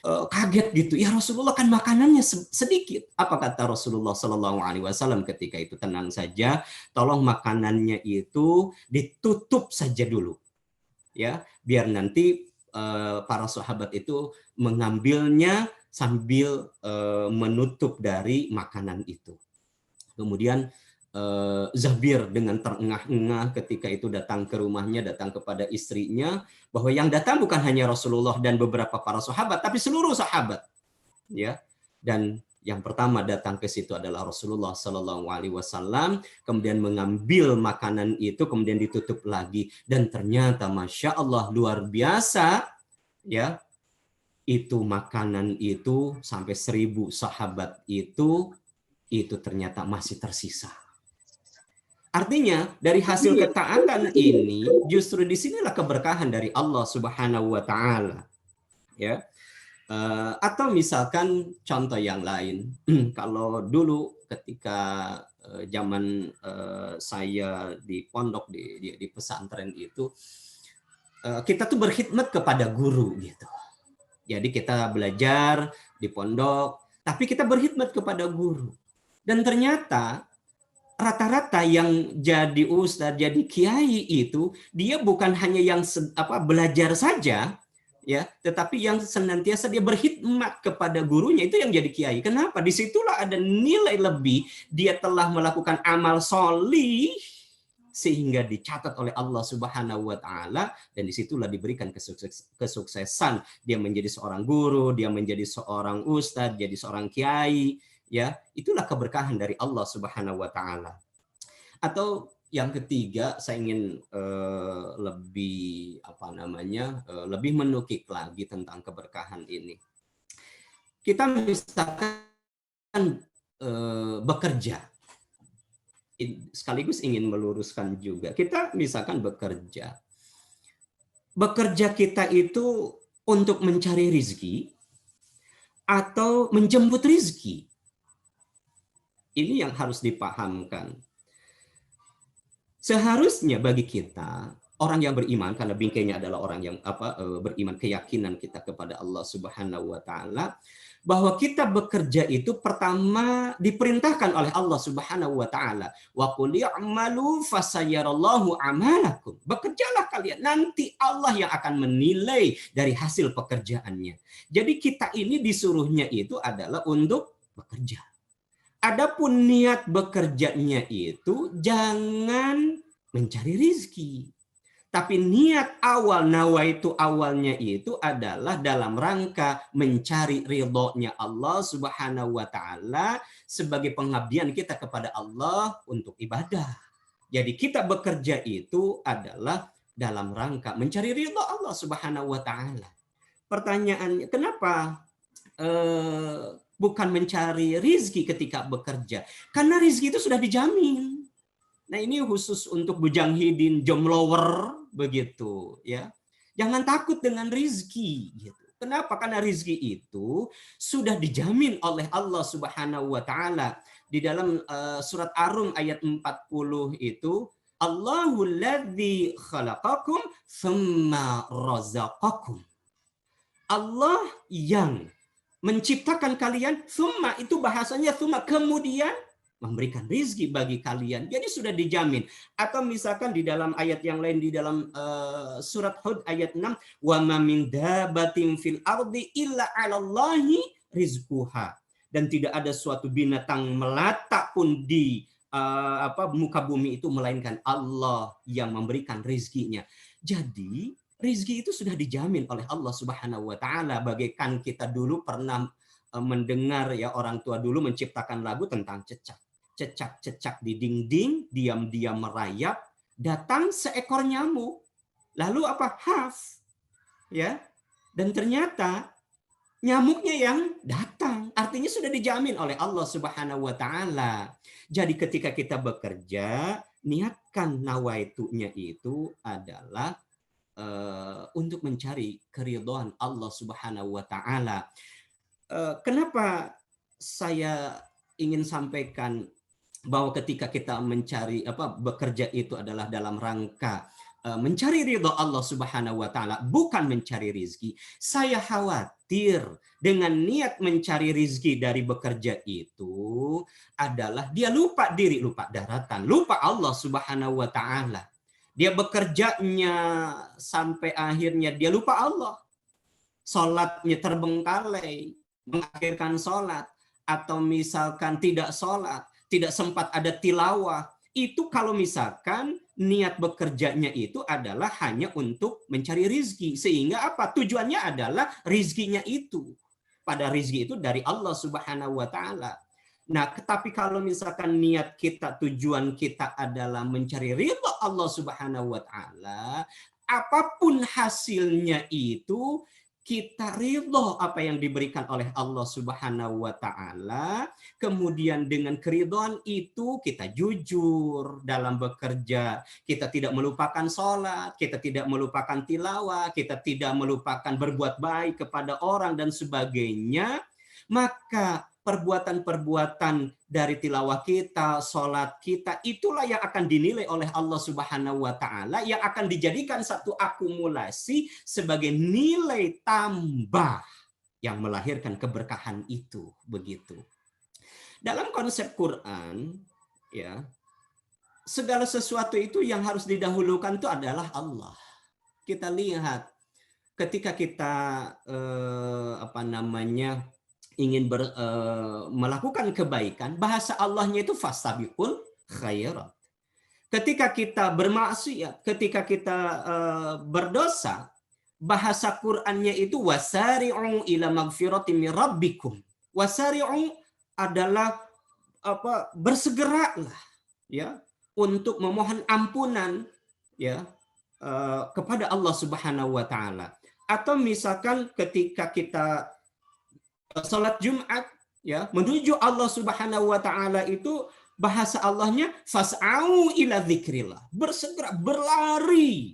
kaget gitu. Ya Rasulullah, kan makanannya sedikit. Apa kata Rasulullah SAW ketika itu? Tenang saja, tolong makanannya itu ditutup saja dulu. Ya, biar nanti para sahabat itu mengambilnya sambil menutup dari makanan itu. Kemudian Zabir dengan terengah-engah ketika itu datang ke rumahnya, datang kepada istrinya, bahwa yang datang bukan hanya Rasulullah dan beberapa para sahabat, tapi seluruh sahabat. Ya. Dan yang pertama datang ke situ adalah Rasulullah SAW, kemudian mengambil makanan itu, kemudian ditutup lagi, dan ternyata Masya Allah luar biasa, ya. Itu makanan itu sampai 1000 sahabat itu ternyata masih tersisa. Artinya dari hasil ketaatan ini justru disinilah keberkahan dari Allah Subhanahu wa Ta'ala. Ya. Atau misalkan contoh yang lain, kalau dulu ketika zaman saya di pondok di pesantren itu, kita tuh berkhidmat kepada guru gitu. Jadi kita belajar di pondok, tapi kita berkhidmat kepada guru. Dan ternyata rata-rata yang jadi ustadz, jadi kiai itu, dia bukan hanya yang belajar saja, ya, tetapi yang senantiasa dia berkhidmat kepada gurunya, itu yang jadi kiai. Kenapa? Disitulah ada nilai lebih, dia telah melakukan amal sholih, sehingga dicatat oleh Allah Subhanahu wa Ta'ala, dan disitulah diberikan kesuksesan. Dia menjadi seorang guru, dia menjadi seorang ustadz, jadi seorang kiai, ya. Itulah keberkahan dari Allah Subhanahu wa Ta'ala. Atau yang ketiga, saya ingin lebih lebih menukik lagi tentang keberkahan ini. Kita misalkan bekerja, sekaligus ingin meluruskan juga. Kita misalkan bekerja kita itu untuk mencari rizki atau menjemput rizki. Ini yang harus dipahamkan. Seharusnya bagi kita, orang yang beriman, karena bingkainya adalah orang yang beriman, keyakinan kita kepada Allah Subhanahu wa Ta'ala, bahwa kita bekerja itu pertama diperintahkan oleh Allah Subhanahu wa Ta'ala. Wa qul i'malu fasayarallahu amalakum. Bekerjalah kalian, nanti Allah yang akan menilai dari hasil pekerjaannya. Jadi kita ini disuruhnya itu adalah untuk bekerja. Adapun niat bekerjanya itu jangan mencari rizki. Tapi niat awal, nawaitu awalnya itu adalah dalam rangka mencari ridhonya Allah Subhanahu wa Ta'ala sebagai pengabdian kita kepada Allah untuk ibadah. Jadi kita bekerja itu adalah dalam rangka mencari ridho Allah Subhanahu wa Ta'ala. Pertanyaannya, kenapa bukan mencari rizki ketika bekerja? Karena rizki itu sudah dijamin. Nah, ini khusus untuk bujang hidin, jomlower, begitu ya. Jangan takut dengan rizki gitu. Kenapa? Karena rizki itu sudah dijamin oleh Allah Subhanahu wa taala. Di dalam surat Ar-Rum ayat 40 itu, Allahul ladzi khalaqakum tsumma razaqakum. Allah yang menciptakan kalian, tsumma itu bahasanya tsumma, kemudian memberikan rizki bagi kalian. Jadi sudah dijamin. Atau misalkan di dalam ayat yang lain, di dalam surat Hud ayat 6, wa ma min dabatin fil ardi illa 'alallahi rizquha. Dan tidak ada suatu binatang melata pun di muka bumi itu melainkan Allah yang memberikan rizkinya. Jadi rizki itu sudah dijamin oleh Allah Subhanahu wa taala. Bagaikan kita dulu pernah mendengar ya, orang tua dulu menciptakan lagu tentang cecak. Cecak-cecak di dinding, diam-diam merayap, datang seekor nyamuk. Lalu apa? Haf. Ya. Dan ternyata nyamuknya yang datang. Artinya sudah dijamin oleh Allah Subhanahu wa taala. Jadi ketika kita bekerja, niatkan nawaitunya itu adalah untuk mencari keridhaan Allah Subhanahu wa taala. Kenapa saya ingin sampaikan bahwa ketika kita mencari bekerja itu adalah dalam rangka mencari ridha Allah Subhanahu wa taala, bukan mencari rizki. Saya khawatir dengan niat mencari rizki dari bekerja itu adalah dia lupa diri, lupa daratan, lupa Allah Subhanahu wa taala. Dia bekerjanya sampai akhirnya dia lupa Allah. Salatnya terbengkalai, mengakhirkan salat, atau misalkan tidak salat, tidak sempat ada tilawah. Itu kalau misalkan niat bekerjanya itu adalah hanya untuk mencari rizki. Sehingga apa? Tujuannya adalah rizkinya itu. Pada rizki itu dari Allah Subhanahu wa ta'ala. Nah, tetapi kalau misalkan niat kita, tujuan kita adalah mencari ridha Allah Subhanahu wa ta'ala, apapun hasilnya itu, kita ridho apa yang diberikan oleh Allah Subhanahu wa taala, kemudian dengan keridhaan itu kita jujur dalam bekerja, kita tidak melupakan sholat, kita tidak melupakan tilawah, kita tidak melupakan berbuat baik kepada orang dan sebagainya, maka perbuatan-perbuatan dari tilawah kita, sholat kita, itulah yang akan dinilai oleh Allah Subhanahu wa ta'ala, yang akan dijadikan satu akumulasi sebagai nilai tambah yang melahirkan keberkahan itu. Begitu. Dalam konsep Quran, ya, segala sesuatu itu yang harus didahulukan itu adalah Allah. Kita lihat ketika kita ingin melakukan kebaikan, bahasa Allahnya itu fastabiqul khairat. Ketika kita bermaksiat, ketika kita berdosa, bahasa Qur'annya itu wasari'u ila magfiratin min rabbikum. Wasari'u adalah bersegeralah ya untuk memohon ampunan ya kepada Allah Subhanahu wa taala. Atau misalkan ketika kita salat Jumat ya menuju Allah Subhanahu wa taala, itu bahasa Allahnya fas'au ila dzikrillah, bersegera, berlari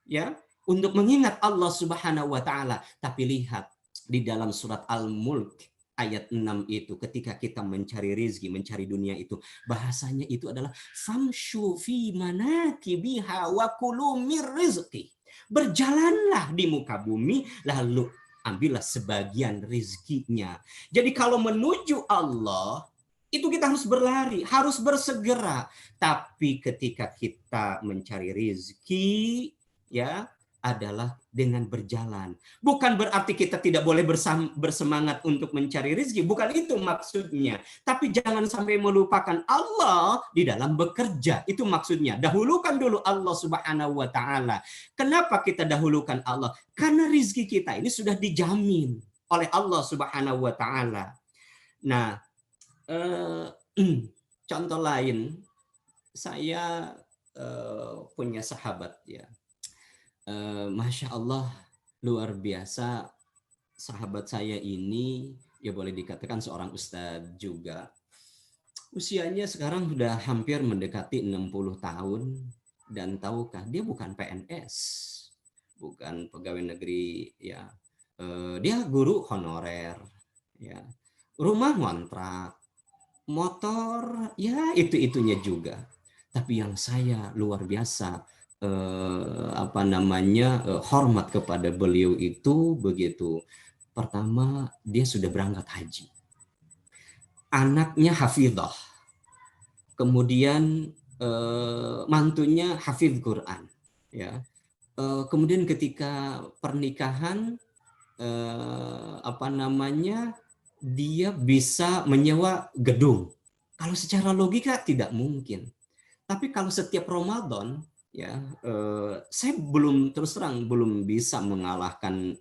ya untuk mengingat Allah Subhanahu wa taala. Tapi lihat di dalam surat Al-Mulk ayat 6 itu, ketika kita mencari rizki, mencari dunia itu, bahasanya itu adalah famshu fi manakibiha wa kulu mir rizqi. Berjalanlah di muka bumi, lalu ambillah sebagian rizkinya. Jadi kalau menuju Allah, itu kita harus berlari, harus bersegera. Tapi ketika kita mencari rizki, ya adalah dengan berjalan. Bukan berarti kita tidak boleh bersemangat untuk mencari rizki. Bukan itu maksudnya. Tapi jangan sampai melupakan Allah di dalam bekerja. Itu maksudnya. Dahulukan dulu Allah Subhanahu wa ta'ala. Kenapa kita dahulukan Allah? Karena rizki kita ini sudah dijamin oleh Allah Subhanahu wa ta'ala. Nah, contoh lain, saya punya sahabat ya. Masya Allah, luar biasa. Sahabat saya ini ya boleh dikatakan seorang ustadz juga. Usianya sekarang sudah hampir mendekati 60 tahun. Dan tahukah, dia bukan PNS, bukan pegawai negeri, ya. Dia guru honorer, ya. Rumah ngontrak, motor, ya itu-itunya juga. Tapi yang saya luar biasa hormat kepada beliau itu begitu. Pertama, dia sudah berangkat haji. Anaknya hafidhah. Kemudian mantunya hafidh Quran, ya. Kemudian ketika pernikahan dia bisa menyewa gedung. Kalau secara logika tidak mungkin. Tapi kalau setiap Ramadan, ya, saya terus terang belum bisa mengalahkan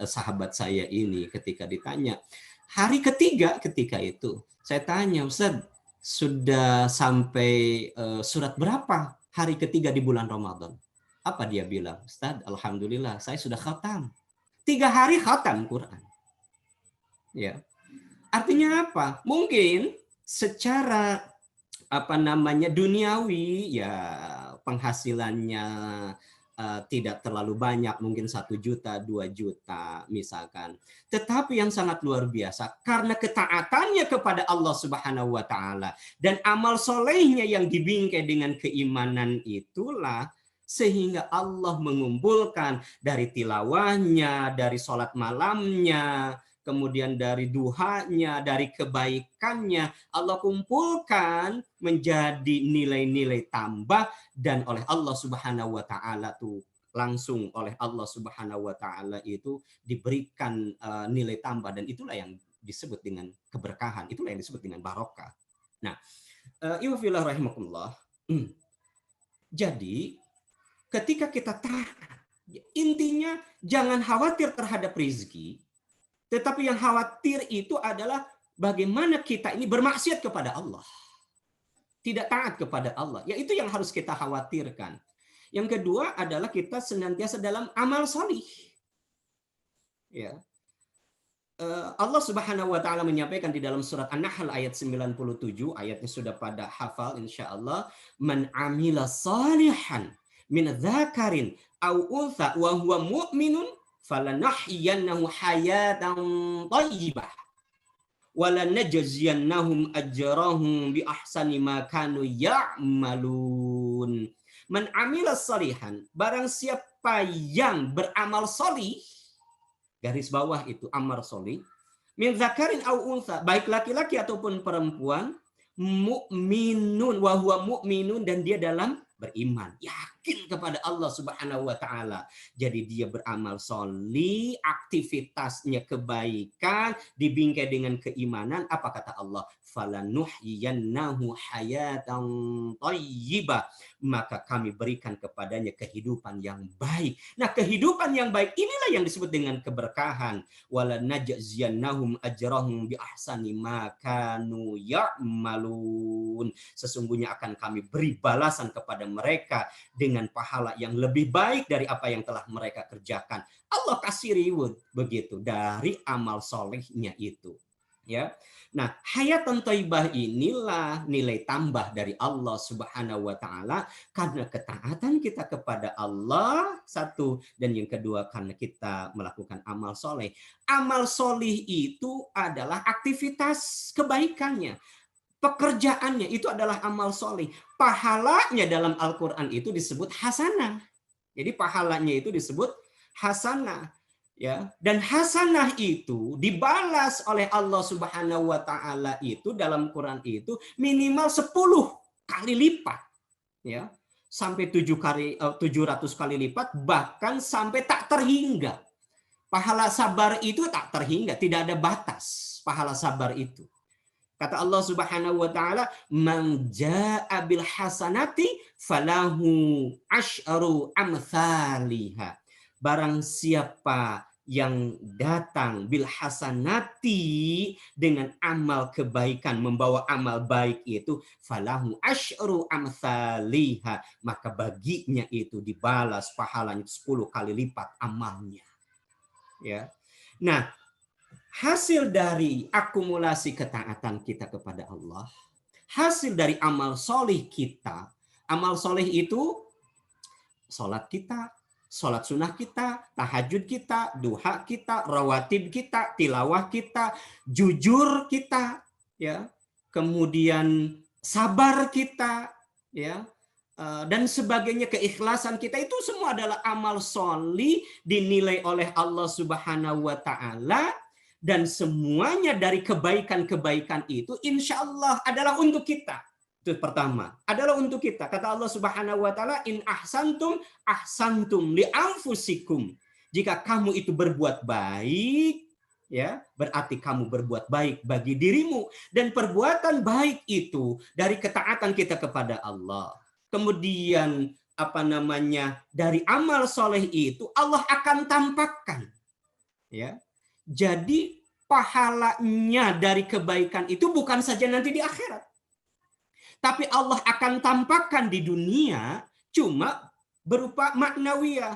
sahabat saya ini ketika ditanya. Hari ketiga ketika itu, saya tanya, Ustaz, sudah sampai surat berapa hari ketiga di bulan Ramadan? Apa dia bilang? Ustaz, alhamdulillah, saya sudah khatam. 3 hari khatam Quran. Ya. Artinya apa? Mungkin secara duniawi, ya, penghasilannya tidak terlalu banyak, mungkin 1 juta, 2 juta misalkan. Tetapi yang sangat luar biasa, karena ketaatannya kepada Allah Subhanahu wa Ta'ala dan amal solehnya yang dibingkai dengan keimanan itulah, sehingga Allah mengumpulkan dari tilawahnya, dari sholat malamnya, kemudian dari duhanya, dari kebaikannya, Allah kumpulkan menjadi nilai-nilai tambah, dan oleh Allah Subhanahu wa Ta'ala tuh langsung oleh Allah Subhanahu wa Ta'ala itu diberikan nilai tambah, dan itulah yang disebut dengan keberkahan, itulah yang disebut dengan barokah. Nah, iwafillah rahimakumullah. Jadi ketika kita taat, intinya jangan khawatir terhadap rezeki, tetapi yang khawatir itu adalah bagaimana kita ini bermaksiat kepada Allah. Tidak taat kepada Allah. Ya, itu yang harus kita khawatirkan. Yang kedua adalah kita senantiasa dalam amal salih. Ya. Allah Subhanahu wa Ta'ala menyampaikan di dalam surat An-Nahl ayat 97, ayatnya sudah pada hafal insyaallah, man amila salihan min dzakarin aw untha wa huwa mu'minun falanahyiyannahu hayatan thayyibah walanajziyannahum ajrahum bi ahsani ma kanu ya'malun. Man amila salihan, barang siapa yang beramal solih, garis bawah itu amal solih, min dzakarin aw untha, baik laki-laki ataupun perempuan, mu'minun wa huwa mu'minun, dan dia dalam beriman, yakin kepada Allah Subhanahu wa Ta'ala. Jadi dia beramal solih, aktivitasnya kebaikan, dibingkai dengan keimanan. Apa kata Allah? Falanuhyiyannahu hayatan thayyibah, maka kami berikan kepadanya kehidupan yang baik. Nah, kehidupan yang baik inilah yang disebut dengan keberkahan. Walanajziyannahum ajrahum bi ahsani ma kanu ya'malun. Sesungguhnya akan kami beri balasan kepada mereka dengan pahala yang lebih baik dari apa yang telah mereka kerjakan. Allah kasih reward begitu dari amal solehnya itu. Ya. Nah, hayatan thayyibah inilah nilai tambah dari Allah Subhanahu wa Ta'ala karena ketaatan kita kepada Allah, satu, dan yang kedua karena kita melakukan amal soleh. Amal soleh itu adalah aktivitas kebaikannya. Pekerjaannya itu adalah amal soleh. Pahalanya dalam Al-Quran itu disebut hasanah. Jadi pahalanya itu disebut hasanah. Ya, dan hasanah itu dibalas oleh Allah Subhanahu wa Ta'ala itu dalam Quran itu minimal 10 kali lipat. Ya, sampai 700 kali lipat, bahkan sampai tak terhingga. Pahala sabar itu tak terhingga, tidak ada batas pahala sabar itu. Kata Allah Subhanahu wa Ta'ala, man jaa bil hasanati falahu asy'aru amsalihha. Barang siapa yang datang bil hasanati dengan amal kebaikan, membawa amal baik itu, falahu asy'aru amsalihha, maka baginya itu dibalas pahalanya 10 kali lipat amalnya. Ya. Nah, hasil dari akumulasi ketaatan kita kepada Allah, hasil dari amal solih kita Amal soleh itu sholat kita, sholat sunnah kita, tahajud kita, duha kita, rawatib kita, tilawah kita, jujur kita, ya, kemudian sabar kita, ya, dan sebagainya, keikhlasan kita, itu semua adalah amal solih dinilai oleh Allah Subhanahu wa Ta'ala, dan semuanya dari kebaikan-kebaikan itu insya Allah adalah untuk kita. Itu pertama, adalah untuk kita. Kata Allah Subhanahu wa Ta'ala, in ahsantum ahsantum li anfusikum. Jika kamu itu berbuat baik, ya, berarti kamu berbuat baik bagi dirimu, dan perbuatan baik itu dari ketaatan kita kepada Allah. Kemudian dari amal soleh itu Allah akan tampakkan, ya. Jadi pahalanya dari kebaikan itu bukan saja nanti di akhirat, tapi Allah akan tampakkan di dunia cuma berupa maknawiyah.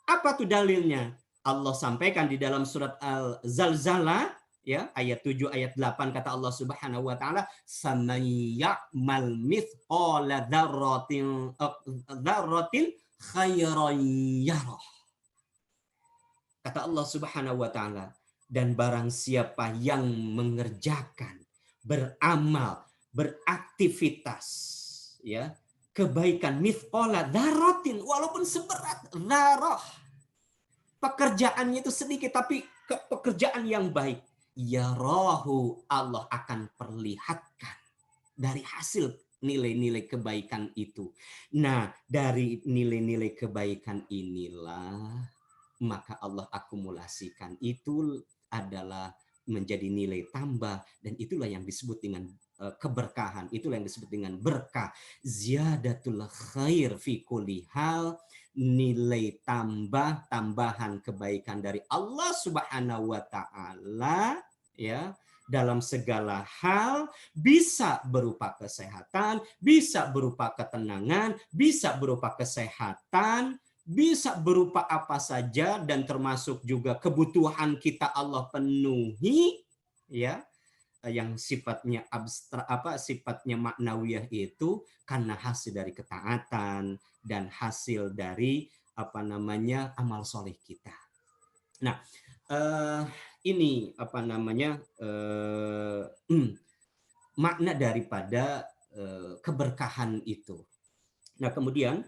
Apa tuh dalilnya? Allah sampaikan di dalam surat Al-Zalzalah, ya, ayat 7 ayat 8, kata Allah Subhanahu wa Ta'ala, "Samay ya'mal mithqala dzarratin khairan yarah." Kata Allah Subhanahu wa Ta'ala, dan barang siapa yang mengerjakan, beramal, beraktivitas, ya, kebaikan mithqala dzarratin, walaupun seberat dzarrah, pekerjaannya itu sedikit tapi pekerjaan yang baik, yarahu, Allah akan perlihatkan dari hasil nilai-nilai kebaikan itu. Nah, dari nilai-nilai kebaikan inilah maka Allah akumulasikan, itu adalah menjadi nilai tambah, dan itulah yang disebut dengan keberkahan, itulah yang disebut dengan berkah. Ziyadatul khair fi kulli hal, nilai tambah, tambahan kebaikan dari Allah Subhanahu wa Ta'ala, ya, dalam segala hal, bisa berupa kesehatan, bisa berupa ketenangan, bisa berupa kesehatan, bisa berupa apa saja, dan termasuk juga kebutuhan kita Allah penuhi, ya, yang sifatnya abstrak, sifatnya maknawiyah itu karena hasil dari ketaatan dan hasil dari amal soleh kita. Nah, ini makna daripada keberkahan itu. Nah, kemudian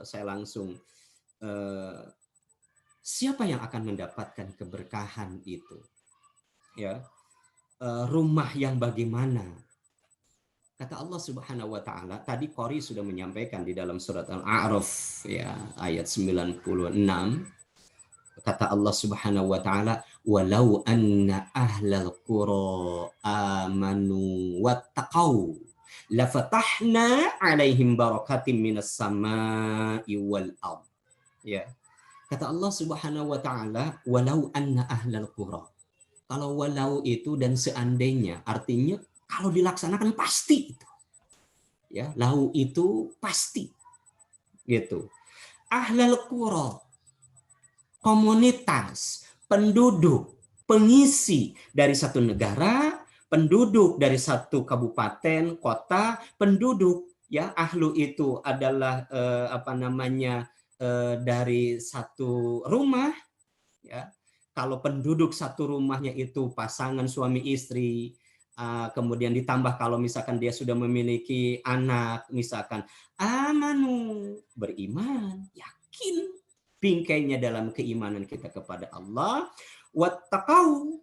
saya langsung, siapa yang akan mendapatkan keberkahan itu, ya, rumah yang bagaimana? Kata Allah Subhanahu wa Ta'ala, tadi Qori sudah menyampaikan di dalam surat Al-A'raf, ya, ayat 96, kata Allah Subhanahu wa Ta'ala, walau anna ahlal qura amanu wattaqau lafatahna alaihim barakatim minas samai wal ard. Ya. Kata Allah Subhanahu wa Ta'ala, walau anna ahlal qura. Kalau walau itu dan seandainya, artinya kalau dilaksanakan pasti itu. Ya, lau itu pasti. Gitu. Ahlal qura, komunitas, penduduk, pengisi dari satu negara, penduduk dari satu kabupaten, kota, penduduk, ya, ahlu itu adalah dari satu rumah, ya. Kalau penduduk satu rumahnya itu pasangan suami istri, kemudian ditambah kalau misalkan dia sudah memiliki anak, misalkan amanu, beriman, yakin, bingkainya dalam keimanan kita kepada Allah, wattaqau,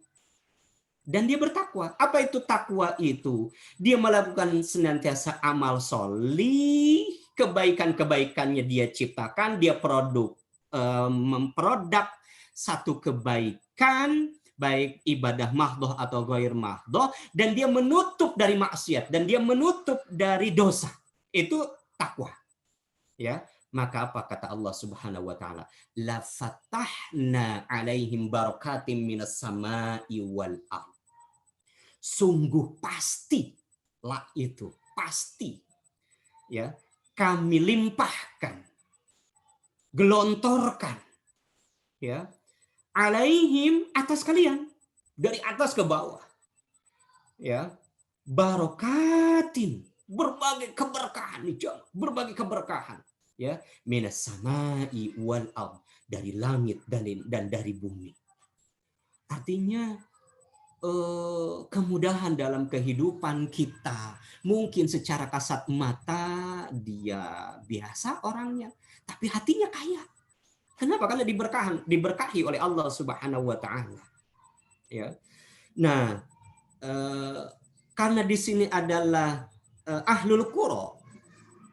dan dia bertakwa. Apa itu takwa itu? Dia melakukan senantiasa amal solih, kebaikan-kebaikannya dia ciptakan, dia memproduk satu kebaikan, baik ibadah mahdoh atau ghair mahdoh, dan dia menutup dari maksiat, dan dia menutup dari dosa. Itu takwa. Ya, maka apa kata Allah Subhanahu wa Ta'ala? La fatahna alaihim barakatim minas samai wal ard. Sungguh pasti lah, itu pasti, ya, kami limpahkan, gelontorkan, ya, alaihim, atas kalian, dari atas ke bawah, ya, barokatin, berbagai keberkahan nih, berbagai keberkahan ya, minas samai wal ard, dari langit dan dari bumi. Artinya kemudahan dalam kehidupan kita. Mungkin secara kasat mata dia biasa orangnya, tapi hatinya kaya. Kenapa? Karena diberkahi oleh Allah Subhanahu wa taala. Ya. Nah, karena di sini adalah ahlul qura,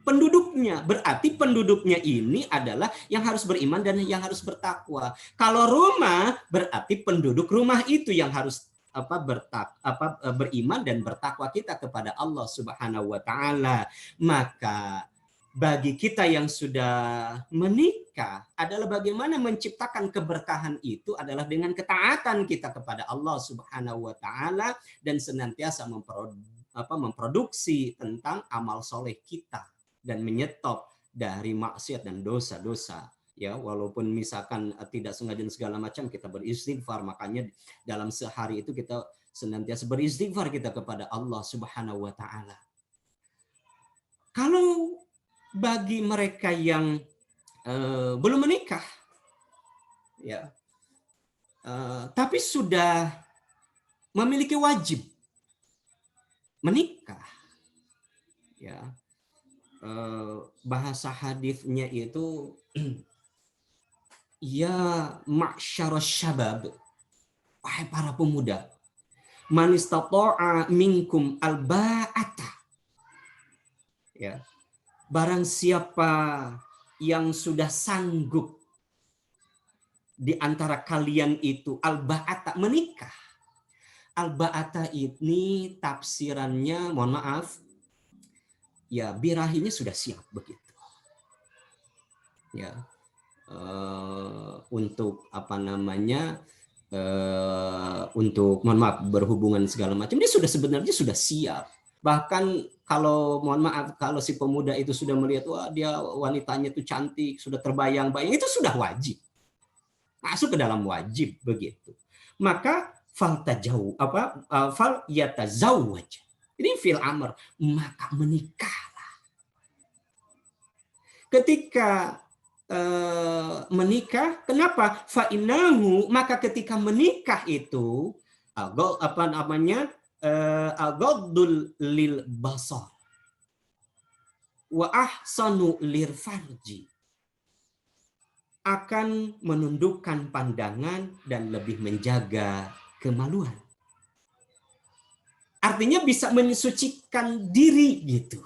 penduduknya, berarti penduduknya ini adalah yang harus beriman dan yang harus bertakwa. Kalau rumah, berarti penduduk rumah itu yang harus beriman dan bertakwa kita kepada Allah Subhanahu wa taala. Maka bagi kita yang sudah menikah adalah bagaimana menciptakan keberkahan itu adalah dengan ketaatan kita kepada Allah Subhanahu wa taala dan senantiasa memproduksi tentang amal soleh kita dan menyetop dari maksiat dan dosa-dosa. Ya, walaupun misalkan tidak sengaja dan segala macam, kita beristighfar. Makanya dalam sehari itu kita senantiasa beristighfar kita kepada Allah Subhanahu wa taala. Kalau bagi mereka yang belum menikah, ya, tapi sudah memiliki wajib menikah, ya, bahasa hadisnya itu ya ma'syarasy syabab, wahai para pemuda, man istata'a minkum alba'ata, ya, barang siapa yang sudah sanggup di antara kalian itu alba'ata, menikah. Alba'ata ini tafsirannya, mohon maaf, ya birahinya sudah siap begitu. Ya. Untuk untuk mohon maaf berhubungan segala macam, dia sebenarnya sudah siap. Bahkan kalau mohon maaf, kalau si pemuda itu sudah melihat, wah dia wanitanya itu cantik, sudah terbayang-bayang, itu sudah wajib, masuk ke dalam wajib begitu. Maka fal yatazawwaj, ini fil amr, maka menikahlah. Ketika menikah, kenapa? Fa'inahu, maka ketika menikah itu aghaddul lil basar wa ahsanu lir farji, akan menundukkan pandangan dan lebih menjaga kemaluan. Artinya bisa mensucikan diri gitu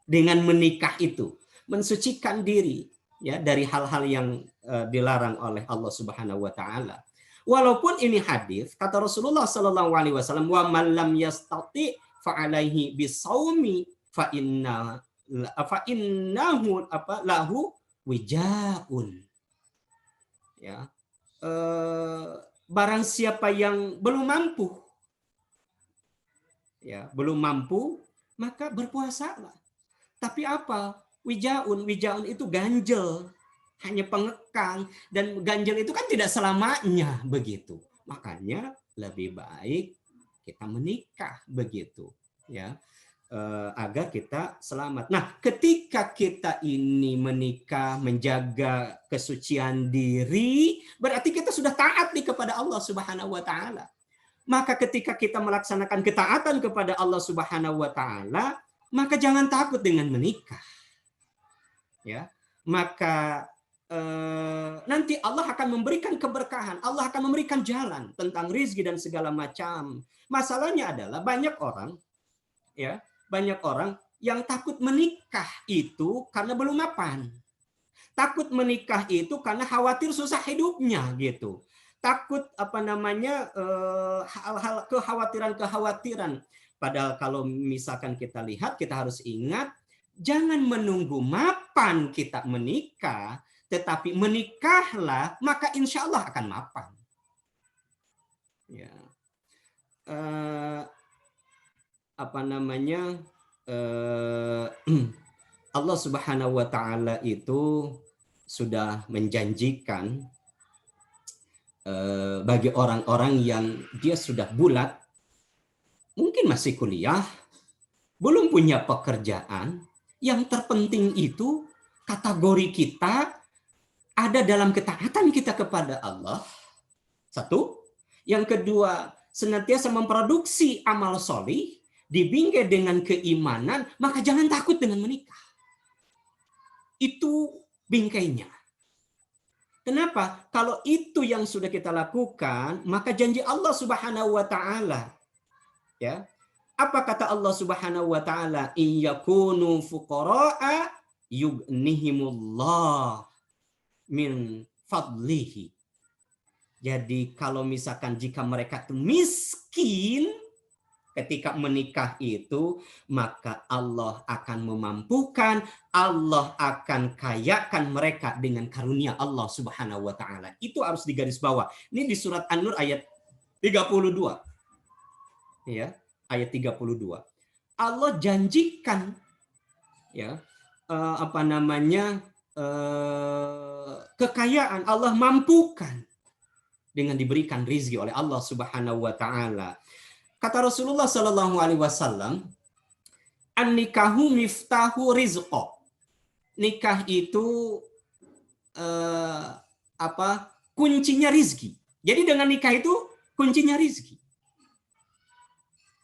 dengan menikah itu, mensucikan diri ya dari hal-hal yang dilarang oleh Allah Subhanahu wa taala. Walaupun ini hadis, kata Rasulullah sallallahu alaihi wasallam, wa man lam yastati fa alaihi bisaumi fa innahu lahu wijaun. Ya. Barang siapa yang belum mampu, ya, belum mampu, maka berpuasalah. Tapi apa? Wijaun itu ganjel, hanya pengekang, dan ganjel itu kan tidak selamanya begitu. Makanya lebih baik kita menikah begitu, ya, agar kita selamat. Nah, ketika kita ini menikah, menjaga kesucian diri, berarti kita sudah taat kepada Allah Subhanahu wa taala. Maka ketika kita melaksanakan ketaatan kepada Allah Subhanahu wa taala, maka jangan takut dengan menikah. Ya, maka nanti Allah akan memberikan keberkahan, Allah akan memberikan jalan tentang rizki dan segala macam. Masalahnya adalah banyak orang yang takut menikah itu karena belum mapan. Takut menikah itu karena khawatir susah hidupnya gitu. Takut hal-hal kekhawatiran. Padahal kalau misalkan kita lihat, kita harus ingat, jangan menunggu mapan kita menikah, tetapi menikahlah, maka insya Allah akan mapan. Ya. Allah Subhanahu wa taala itu sudah menjanjikan bagi orang-orang yang dia sudah bulat, mungkin masih kuliah, belum punya pekerjaan, yang terpenting itu kategori kita ada dalam ketaatan kita kepada Allah. Satu. Yang kedua, senantiasa memproduksi amal solih, dibingkai dengan keimanan, maka jangan takut dengan menikah. Itu bingkainya. Kenapa? Kalau itu yang sudah kita lakukan, maka janji Allah Subhanahu wa taala, ya. Apa kata Allah Subhanahu wa taala? Iyakunu fuqara'a yughnihimullah min fadlihi. Jadi kalau misalkan jika mereka itu miskin ketika menikah itu, maka Allah akan memampukan, Allah akan kayakan mereka dengan karunia Allah Subhanahu wa taala. Itu harus digaris bawah. Ini di surat An-Nur ayat 32. Ya, ayat 32. Allah janjikan ya, kekayaan, Allah mampukan dengan diberikan rizki oleh Allah Subhanahu wa taala. Kata Rasulullah Sallallahu Alaihi Wasallam, an-nikahu miftahu rizqo. Nikah itu kuncinya rizki. Jadi dengan nikah itu kuncinya rizki.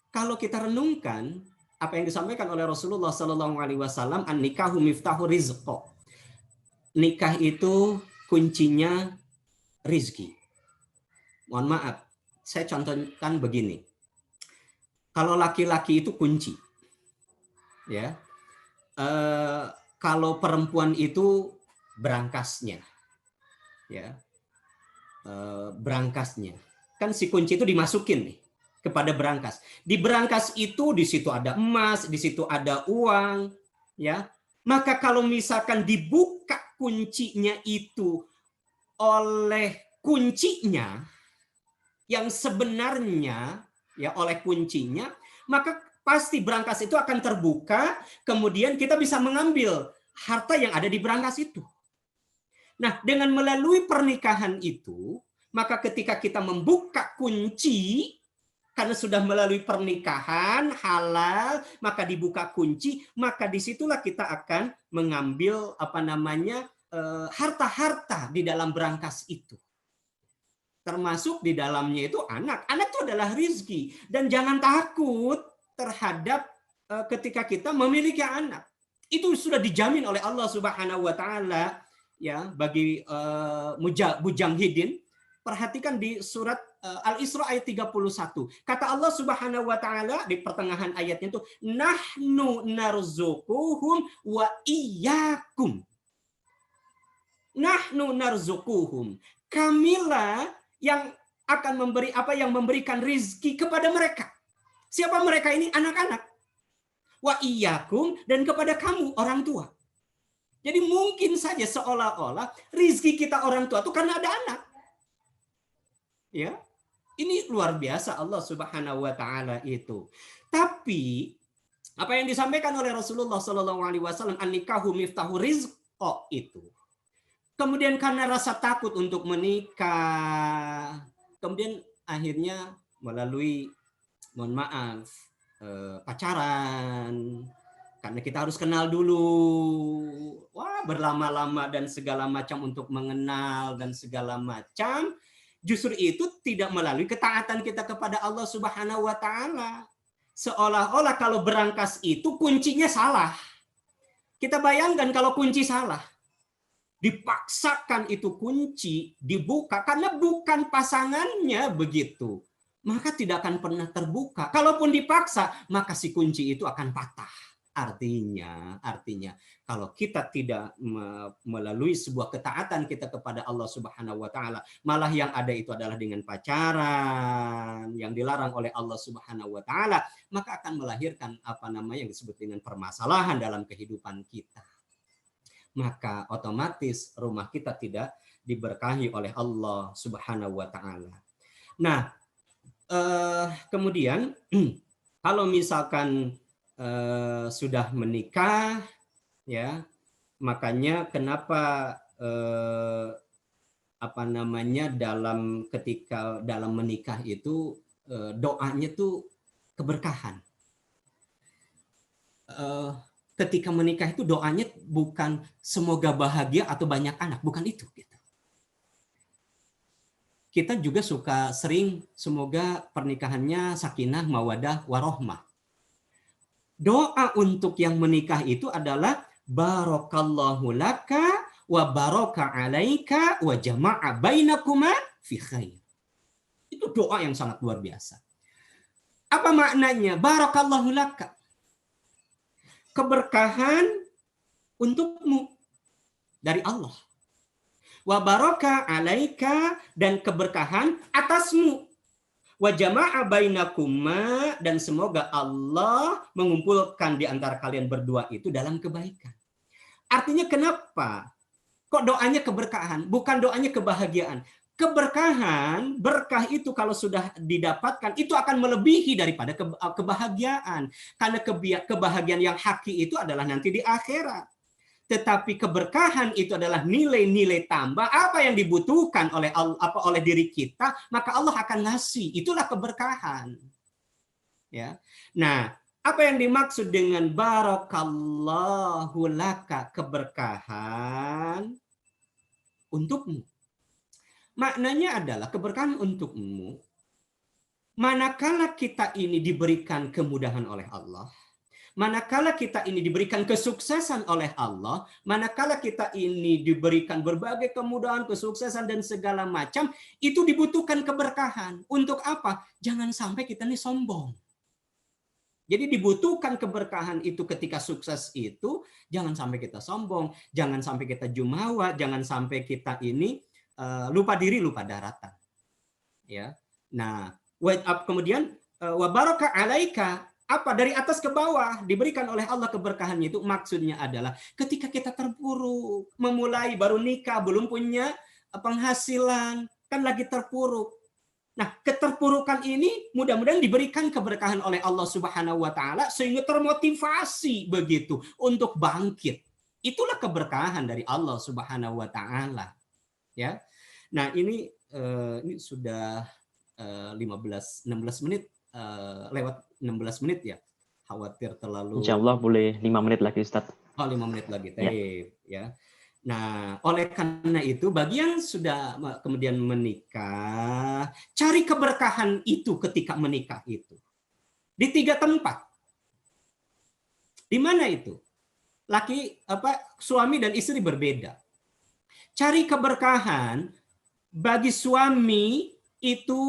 Kalau kita renungkan apa yang disampaikan oleh Rasulullah Sallallahu Alaihi Wasallam, an-nikahu miftahu rizqo. Nikah itu kuncinya rizki. Mohon maaf, saya contohkan begini. Kalau laki-laki itu kunci, ya. Kalau perempuan itu berangkasnya, ya. Berangkasnya. Kan si kunci itu dimasukin nih kepada berangkas. Di berangkas itu di situ ada emas, di situ ada uang, ya. Maka kalau misalkan dibuka kuncinya itu oleh kuncinya yang sebenarnya, ya, oleh kuncinya, maka pasti berangkas itu akan terbuka, kemudian kita bisa mengambil harta yang ada di berangkas itu. Nah, dengan melalui pernikahan itu, maka ketika kita membuka kunci, karena sudah melalui pernikahan halal, maka dibuka kunci, maka disitulah kita akan mengambil harta-harta di dalam berangkas itu. Termasuk di dalamnya itu anak. Anak itu adalah rizki. Dan jangan takut terhadap ketika kita memiliki anak. Itu sudah dijamin oleh Allah Subhanahu wa taala, ya, bagi mujahidin. Perhatikan di surat Al-Isra ayat 31. Kata Allah Subhanahu wa taala di pertengahan ayatnya itu, nahnu narzuquhum wa iyyakum. Nahnu narzuquhum. Kamilah yang akan memberikan rizki kepada mereka. Siapa mereka ini? Anak-anak. Wa iyyakum, dan kepada kamu orang tua. Jadi mungkin saja seolah-olah rizki kita orang tua itu karena ada anak. Ya, ini luar biasa Allah Subhanahu wa taala itu. Tapi apa yang disampaikan oleh Rasulullah Sallallahu Alaihi Wasallam, an-nikahu miftahu rizqo itu. Kemudian karena rasa takut untuk menikah, kemudian akhirnya melalui, mohon maaf, pacaran. Karena kita harus kenal dulu. Wah, berlama-lama dan segala macam untuk mengenal dan segala macam. Justru itu tidak melalui ketaatan kita kepada Allah Subhanahu wa taala. Seolah-olah kalau berangkas itu kuncinya salah. Kita bayangkan kalau kunci salah. Dipaksakan itu kunci dibuka karena bukan pasangannya begitu, maka tidak akan pernah terbuka. Kalaupun dipaksa, maka si kunci itu akan patah. Artinya kalau kita tidak melalui sebuah ketaatan kita kepada Allah Subhanahu wa taala, malah yang ada itu adalah dengan pacaran yang dilarang oleh Allah Subhanahu wa taala, maka akan melahirkan yang disebut dengan permasalahan dalam kehidupan kita. Maka otomatis rumah kita tidak diberkahi oleh Allah Subhanahu wa taala. Nah, kemudian kalau misalkan sudah menikah, ya, makanya kenapa dalam menikah itu doanya tuh keberkahan. ketika menikah itu doanya bukan semoga bahagia atau banyak anak, bukan itu. Gitu. Kita juga suka sering semoga pernikahannya sakinah, mawadah, warohmah. Doa untuk yang menikah itu adalah barakallahu laka wa baraka alaika wa jama'a bainakuma fi khair. Itu doa yang sangat luar biasa. Apa maknanya? Barakallahu laka. Keberkahan untukmu dari Allah. Wa baraka alaika, dan keberkahan atasmu. Wa jama'a bainakuma, dan semoga Allah mengumpulkan di antara kalian berdua itu dalam kebaikan. Artinya kenapa? Kok doanya keberkahan? Bukan doanya kebahagiaan. Keberkahan, berkah itu kalau sudah didapatkan, itu akan melebihi daripada kebahagiaan. Karena kebahagiaan yang hakiki itu adalah nanti di akhirat. Tetapi keberkahan itu adalah nilai-nilai tambah, apa yang dibutuhkan oleh diri kita, maka Allah akan ngasih. Itulah keberkahan. Ya. Nah, apa yang dimaksud dengan barakallahu laka, keberkahan untukmu? Maknanya adalah keberkahan untukmu manakala kita ini diberikan kemudahan oleh Allah, manakala kita ini diberikan kesuksesan oleh Allah, manakala kita ini diberikan berbagai kemudahan, kesuksesan, dan segala macam, itu dibutuhkan keberkahan. Untuk apa? Jangan sampai kita ini sombong. Jadi dibutuhkan keberkahan itu ketika sukses itu, jangan sampai kita sombong, jangan sampai kita jumawa, jangan sampai kita ini lupa diri, lupa daratan. Ya. Nah, kemudian wa baraka alaika, apa dari atas ke bawah diberikan oleh Allah keberkahannya itu maksudnya adalah ketika kita terpuruk, memulai baru nikah, belum punya penghasilan, kan lagi terpuruk. Nah, keterpurukan ini mudah-mudahan diberikan keberkahan oleh Allah Subhanahu wa taala sehingga termotivasi begitu untuk bangkit. Itulah keberkahan dari Allah Subhanahu wa taala. Ya. Nah, ini sudah 16 menit, lewat 16 menit ya. Khawatir terlalu. Insya Allah boleh 5 menit lagi, Ustaz. Oh, 5 menit lagi. Ya. Nah, oleh karena itu bagi yang sudah kemudian menikah, cari keberkahan itu ketika menikah itu. Di 3 tempat. Di mana itu? Suami dan istri berbeda. Cari keberkahan bagi suami itu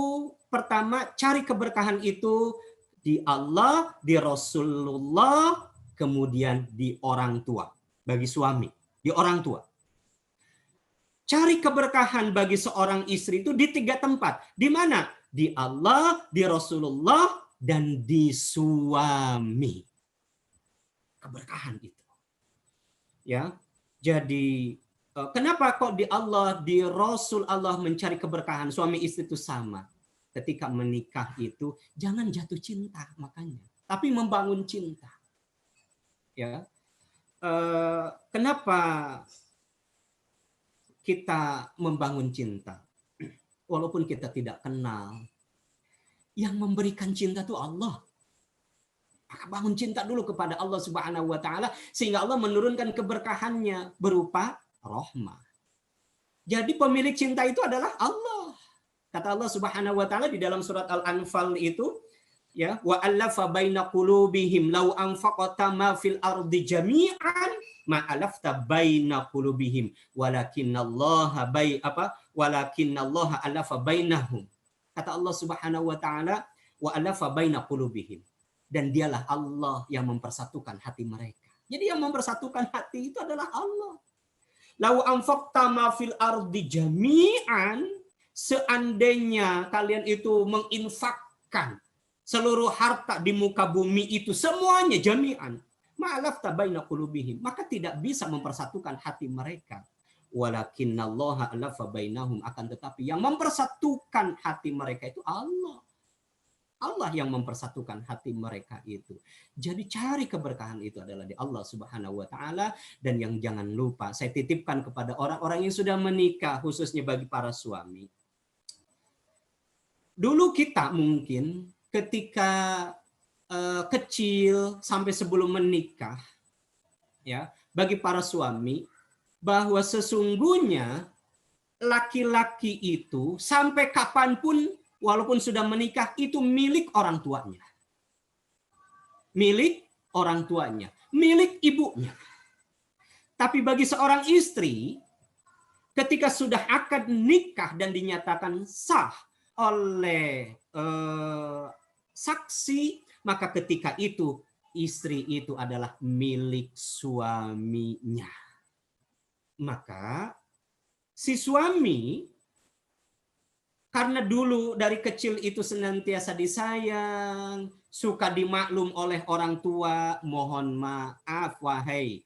pertama, cari keberkahan itu di Allah, di Rasulullah, kemudian di orang tua. Bagi suami, di orang tua. Cari keberkahan bagi seorang istri itu di 3 tempat. Di mana? Di Allah, di Rasulullah, dan di suami. Keberkahan itu. Ya. Jadi kenapa kok di Allah, di Rasul Allah mencari keberkahan? Suami istri itu sama. Ketika menikah itu jangan jatuh cinta makanya, tapi membangun cinta. Ya, kenapa kita membangun cinta? Walaupun kita tidak kenal, yang memberikan cinta itu Allah. Maka bangun cinta dulu kepada Allah Subhanahu wa taala sehingga Allah menurunkan keberkahannya berupa rahmah. Jadi pemilik cinta itu adalah Allah. Kata Allah Subhanahu wa taala di dalam surat Al-Anfal itu, ya, wa allafa baina qulubihim law anfaqata ma fil ardi jami'an ma alafta baina qulubihim walakinallaha alafa bainahum. Kata Allah Subhanahu wa taala, wa alafa baina qulubihim. Dan dialah Allah yang mempersatukan hati mereka. Jadi yang mempersatukan hati itu adalah Allah. Lau anfaqta ma fil ardi jami'an, seandainya kalian itu menginfakkan seluruh harta di muka bumi itu semuanya jami'an, ma'alafta baina qulubihim, maka tidak bisa mempersatukan hati mereka. Walakinnallaha alafa bainahum, akan tetapi yang mempersatukan hati mereka itu Allah. Allah yang mempersatukan hati mereka itu. Jadi cari keberkahan itu adalah di Allah Subhanahu wa taala. Dan yang jangan lupa saya titipkan kepada orang-orang yang sudah menikah, khususnya bagi para suami. Dulu kita mungkin ketika kecil sampai sebelum menikah, ya, bagi para suami, bahwa sesungguhnya laki-laki itu sampai kapanpun walaupun sudah menikah itu milik orang tuanya. Milik orang tuanya, milik ibunya. Tapi bagi seorang istri, ketika sudah akad nikah dan dinyatakan sah oleh saksi, maka ketika itu istri itu adalah milik suaminya. Maka si suami karena dulu dari kecil itu senantiasa disayang, suka dimaklum oleh orang tua, mohon maaf wahai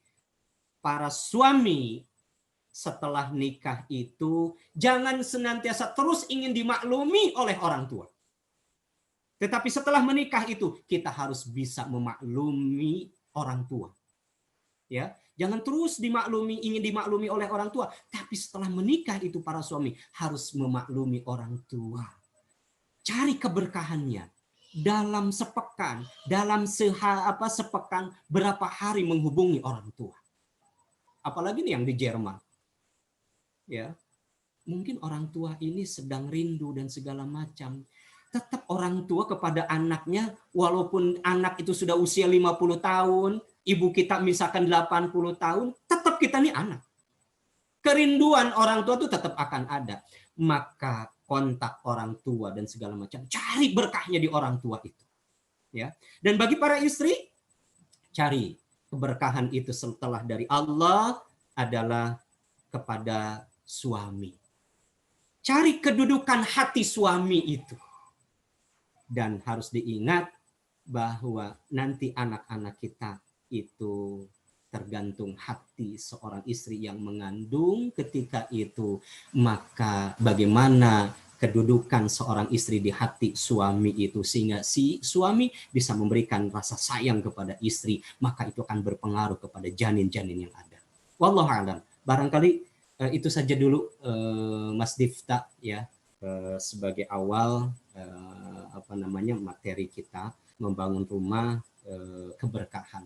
para suami, setelah nikah itu jangan senantiasa terus ingin dimaklumi oleh orang tua. Tetapi setelah menikah itu kita harus bisa memaklumi orang tua. Ya, jangan terus ingin dimaklumi oleh orang tua, tapi setelah menikah itu para suami harus memaklumi orang tua. Cari keberkahannya dalam sepekan, dalam sepekan berapa hari menghubungi orang tua. Apalagi nih yang di Jerman. Ya. Mungkin orang tua ini sedang rindu dan segala macam. Tetap orang tua kepada anaknya, walaupun anak itu sudah usia 50 tahun, ibu kita misalkan 80 tahun, tetap kita nih anak. Kerinduan orang tua itu tetap akan ada. Maka kontak orang tua dan segala macam, cari berkahnya di orang tua itu. Ya. Dan bagi para istri, cari keberkahan itu setelah dari Allah adalah kepada suami. Cari kedudukan hati suami itu. Dan harus diingat bahwa nanti anak-anak kita itu tergantung hati seorang istri yang mengandung ketika itu. Maka bagaimana kedudukan seorang istri di hati suami itu sehingga si suami bisa memberikan rasa sayang kepada istri, maka itu akan berpengaruh kepada janin-janin yang ada. Wallahu a'lam. Barangkali itu saja dulu Mas Difta ya, sebagai awal materi kita membangun rumah keberkahan.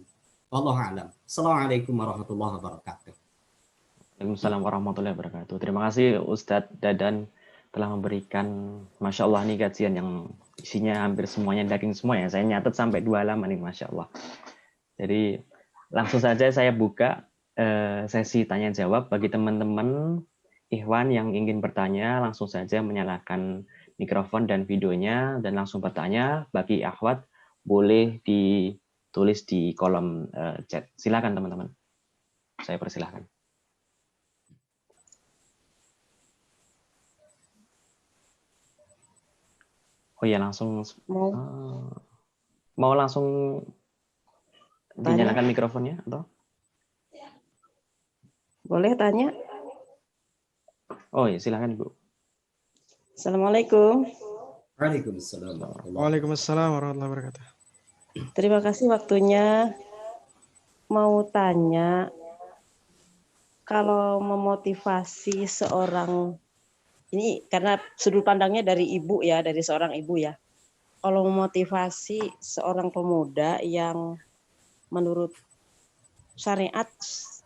Wallahu a'lam. Assalamualaikum warahmatullahi wabarakatuh. Waalaikumsalam warahmatullahi wabarakatuh. Terima kasih Ustadz Dadan telah memberikan, Masya Allah nih kajian yang isinya hampir semuanya daging semua ya. Saya nyatet sampai 2 halaman nih, Masya Allah. Jadi langsung saja saya buka sesi tanya jawab bagi teman-teman Ikhwan yang ingin bertanya, langsung saja menyalakan mikrofon dan videonya dan langsung bertanya. Bagi akhwat boleh ditulis di kolom chat. Silakan teman-teman. Saya persilahkan. Oh iya, langsung mau langsung dinyalakan mikrofonnya atau? Boleh tanya? Oh iya, silakan Ibu. Assalamualaikum. Waalaikumsalam warahmatullahi wabarakatuh. Terima kasih waktunya. Mau tanya, kalau memotivasi seorang, ini karena sudut pandangnya dari ibu ya, dari seorang ibu ya. Kalau memotivasi seorang pemuda yang menurut syariat,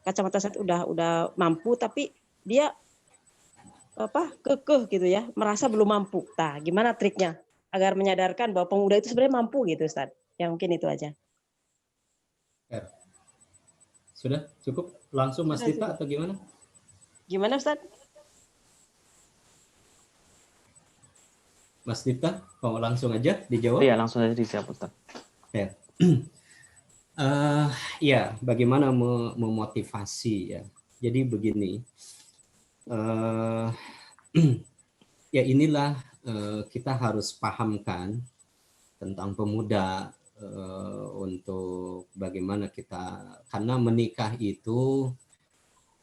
kacamata syariat udah mampu, tapi dia kekeh gitu ya, merasa belum mampu. Nah, gimana triknya agar menyadarkan bahwa pemuda itu sebenarnya mampu gitu, Ustaz? Ya mungkin itu aja. Sudah cukup? Langsung Mas Dita atau gimana? Gimana, Ustaz? Mas Dita, mau langsung aja dijawab? Iya, langsung aja dijawab, Ustaz. Ya. Ya, bagaimana memotivasi ya. Jadi begini, ya inilah kita harus pahamkan tentang pemuda untuk bagaimana kita, karena menikah itu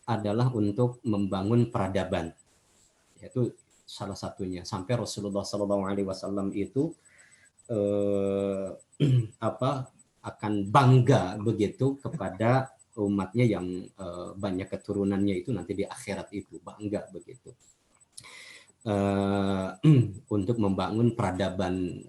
adalah untuk membangun peradaban, yaitu salah satunya. Sampai Rasulullah SAW itu akan bangga begitu kepada umatnya yang banyak keturunannya itu nanti di akhirat itu, bangga begitu. untuk membangun peradaban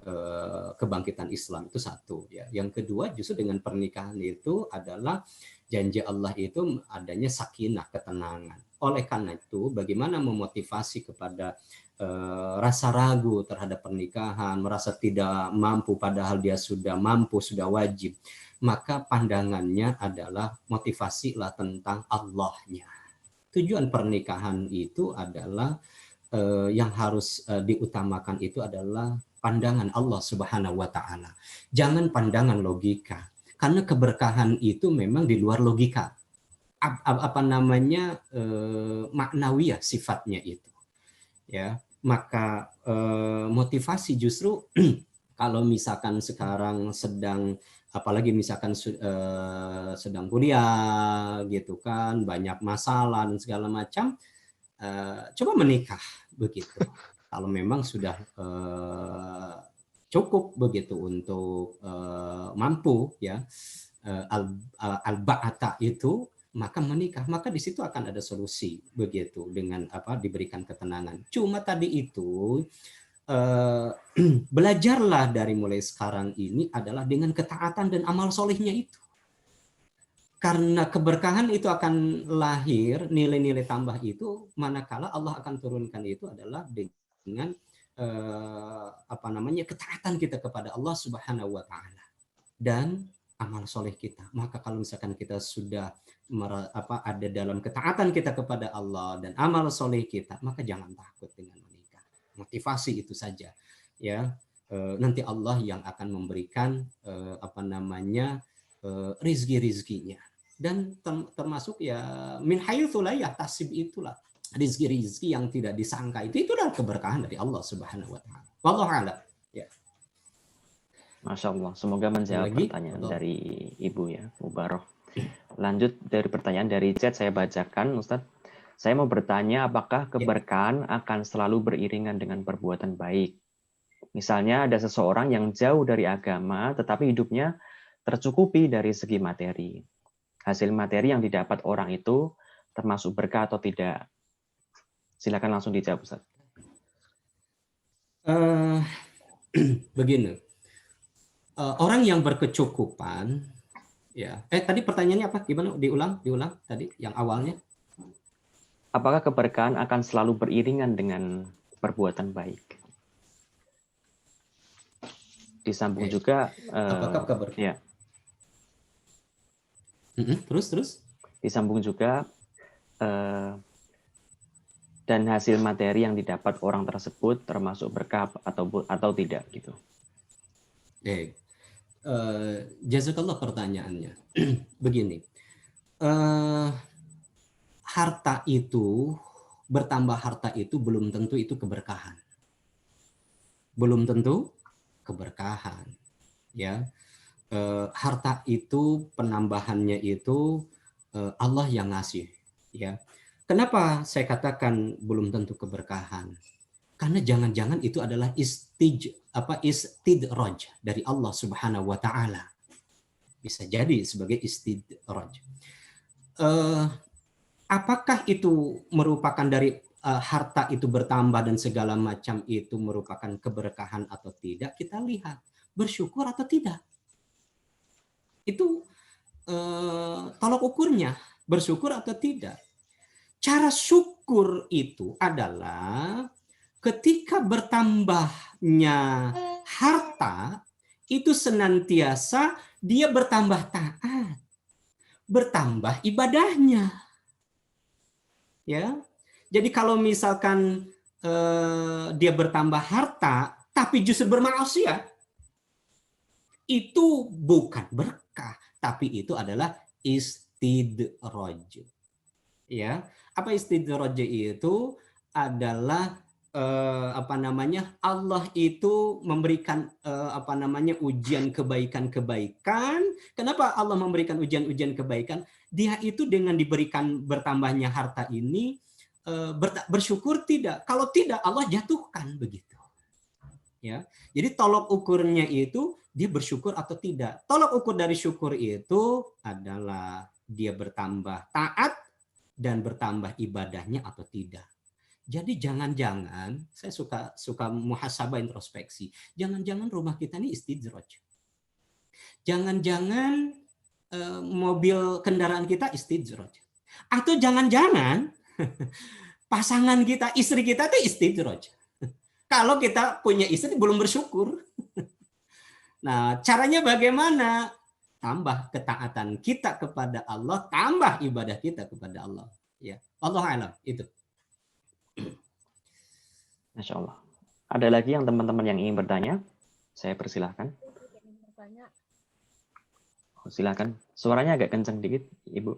kebangkitan Islam, itu satu ya. Yang kedua, justru dengan pernikahan itu adalah janji Allah itu adanya sakinah, ketenangan. Oleh karena itu, bagaimana memotivasi kepada rasa ragu terhadap pernikahan, merasa tidak mampu padahal dia sudah mampu, sudah wajib, maka pandangannya adalah motivasilah tentang Allahnya. Tujuan pernikahan itu adalah yang harus diutamakan itu adalah pandangan Allah Subhanahu wa Ta'ala. Jangan pandangan logika, karena keberkahan itu memang di luar logika. Apa namanya, maknawiyah sifatnya itu. Ya, maka motivasi justru kalau misalkan sekarang sedang, apalagi misalkan sedang kuliah gitu kan, banyak masalah dan segala macam, coba menikah begitu. Kalau memang sudah cukup begitu untuk mampu ya al-ba'ata itu, maka menikah, maka di situ akan ada solusi begitu dengan diberikan ketenangan. Cuma tadi itu belajarlah dari mulai sekarang ini adalah dengan ketaatan dan amal solehnya itu. Karena keberkahan itu akan lahir, nilai-nilai tambah itu manakala Allah akan turunkan itu adalah dengan ketaatan kita kepada Allah Subhanahu wa Ta'ala dan amal soleh kita. Maka kalau misalkan kita sudah ada dalam ketaatan kita kepada Allah dan amal soleh kita, maka jangan takut dengan menikah. Motivasi itu saja ya. Nanti Allah yang akan memberikan rizki-rizkinya. Dan termasuk ya min haitsu la yahtasib, itulah rizki-rizki yang tidak disangka itu adalah keberkahan dari Allah Subhanahu wa Ta'ala. Wallahu a'lam. Ya. Masya Allah, semoga menjawab pertanyaan dari Ibu ya, Mubarak. Lanjut dari pertanyaan dari chat, saya bacakan Ustadz. Saya mau bertanya, apakah keberkahan akan selalu beriringan dengan perbuatan baik? Misalnya ada seseorang yang jauh dari agama, tetapi hidupnya tercukupi dari segi materi. Hasil materi yang didapat orang itu termasuk berkah atau tidak? Silakan langsung dijawab, Ustaz. Begini, orang yang berkecukupan, ya. Tadi pertanyaannya apa? Gimana? Diulang tadi yang awalnya. Apakah keberkahan akan selalu beriringan dengan perbuatan baik? Disambung juga. Apakah keberkahan? Ya. Terus? Disambung juga dan hasil materi yang didapat orang tersebut termasuk berkah atau tidak gitu. Jazakallah pertanyaannya. Begini, harta itu bertambah harta itu belum tentu itu keberkahan. Belum tentu keberkahan, ya. Harta itu penambahannya itu Allah yang ngasih, ya. Kenapa saya katakan belum tentu keberkahan? Karena jangan-jangan itu adalah istidraj dari Allah Subhanahu wa Ta'ala. Bisa jadi sebagai istidraj. Apakah itu merupakan dari harta itu bertambah dan segala macam itu merupakan keberkahan atau tidak? Kita lihat bersyukur atau tidak. Itu tolok ukurnya, bersyukur atau tidak. Cara syukur itu adalah ketika bertambahnya harta, itu senantiasa dia bertambah taat, bertambah ibadahnya. Ya, jadi kalau misalkan dia bertambah harta, tapi justru bermaksiat, itu bukan berkah, tapi itu adalah istidraj. Ya, apa istidraj itu adalah Allah itu memberikan ujian kebaikan-kebaikan. Kenapa Allah memberikan ujian-ujian kebaikan? Dia itu dengan diberikan bertambahnya harta ini bersyukur tidak? Kalau tidak, Allah jatuhkan begitu. Ya, jadi tolok ukurnya itu dia bersyukur atau tidak. Tolok ukur dari syukur itu adalah dia bertambah taat dan bertambah ibadahnya atau tidak. Jadi jangan-jangan, saya suka muhasabah introspeksi, jangan-jangan rumah kita ini istijroj. Jangan-jangan mobil kendaraan kita istijroj. Atau jangan-jangan pasangan kita, istri kita itu istijroj. Kalau kita punya istri belum bersyukur. Nah, caranya bagaimana? Tambah ketaatan kita kepada Allah, tambah ibadah kita kepada Allah. Ya, Allah alam itu. Masya Allah. Ada lagi yang teman-teman yang ingin bertanya? Saya persilahkan. Silakan. Suaranya agak kencang dikit, Ibu.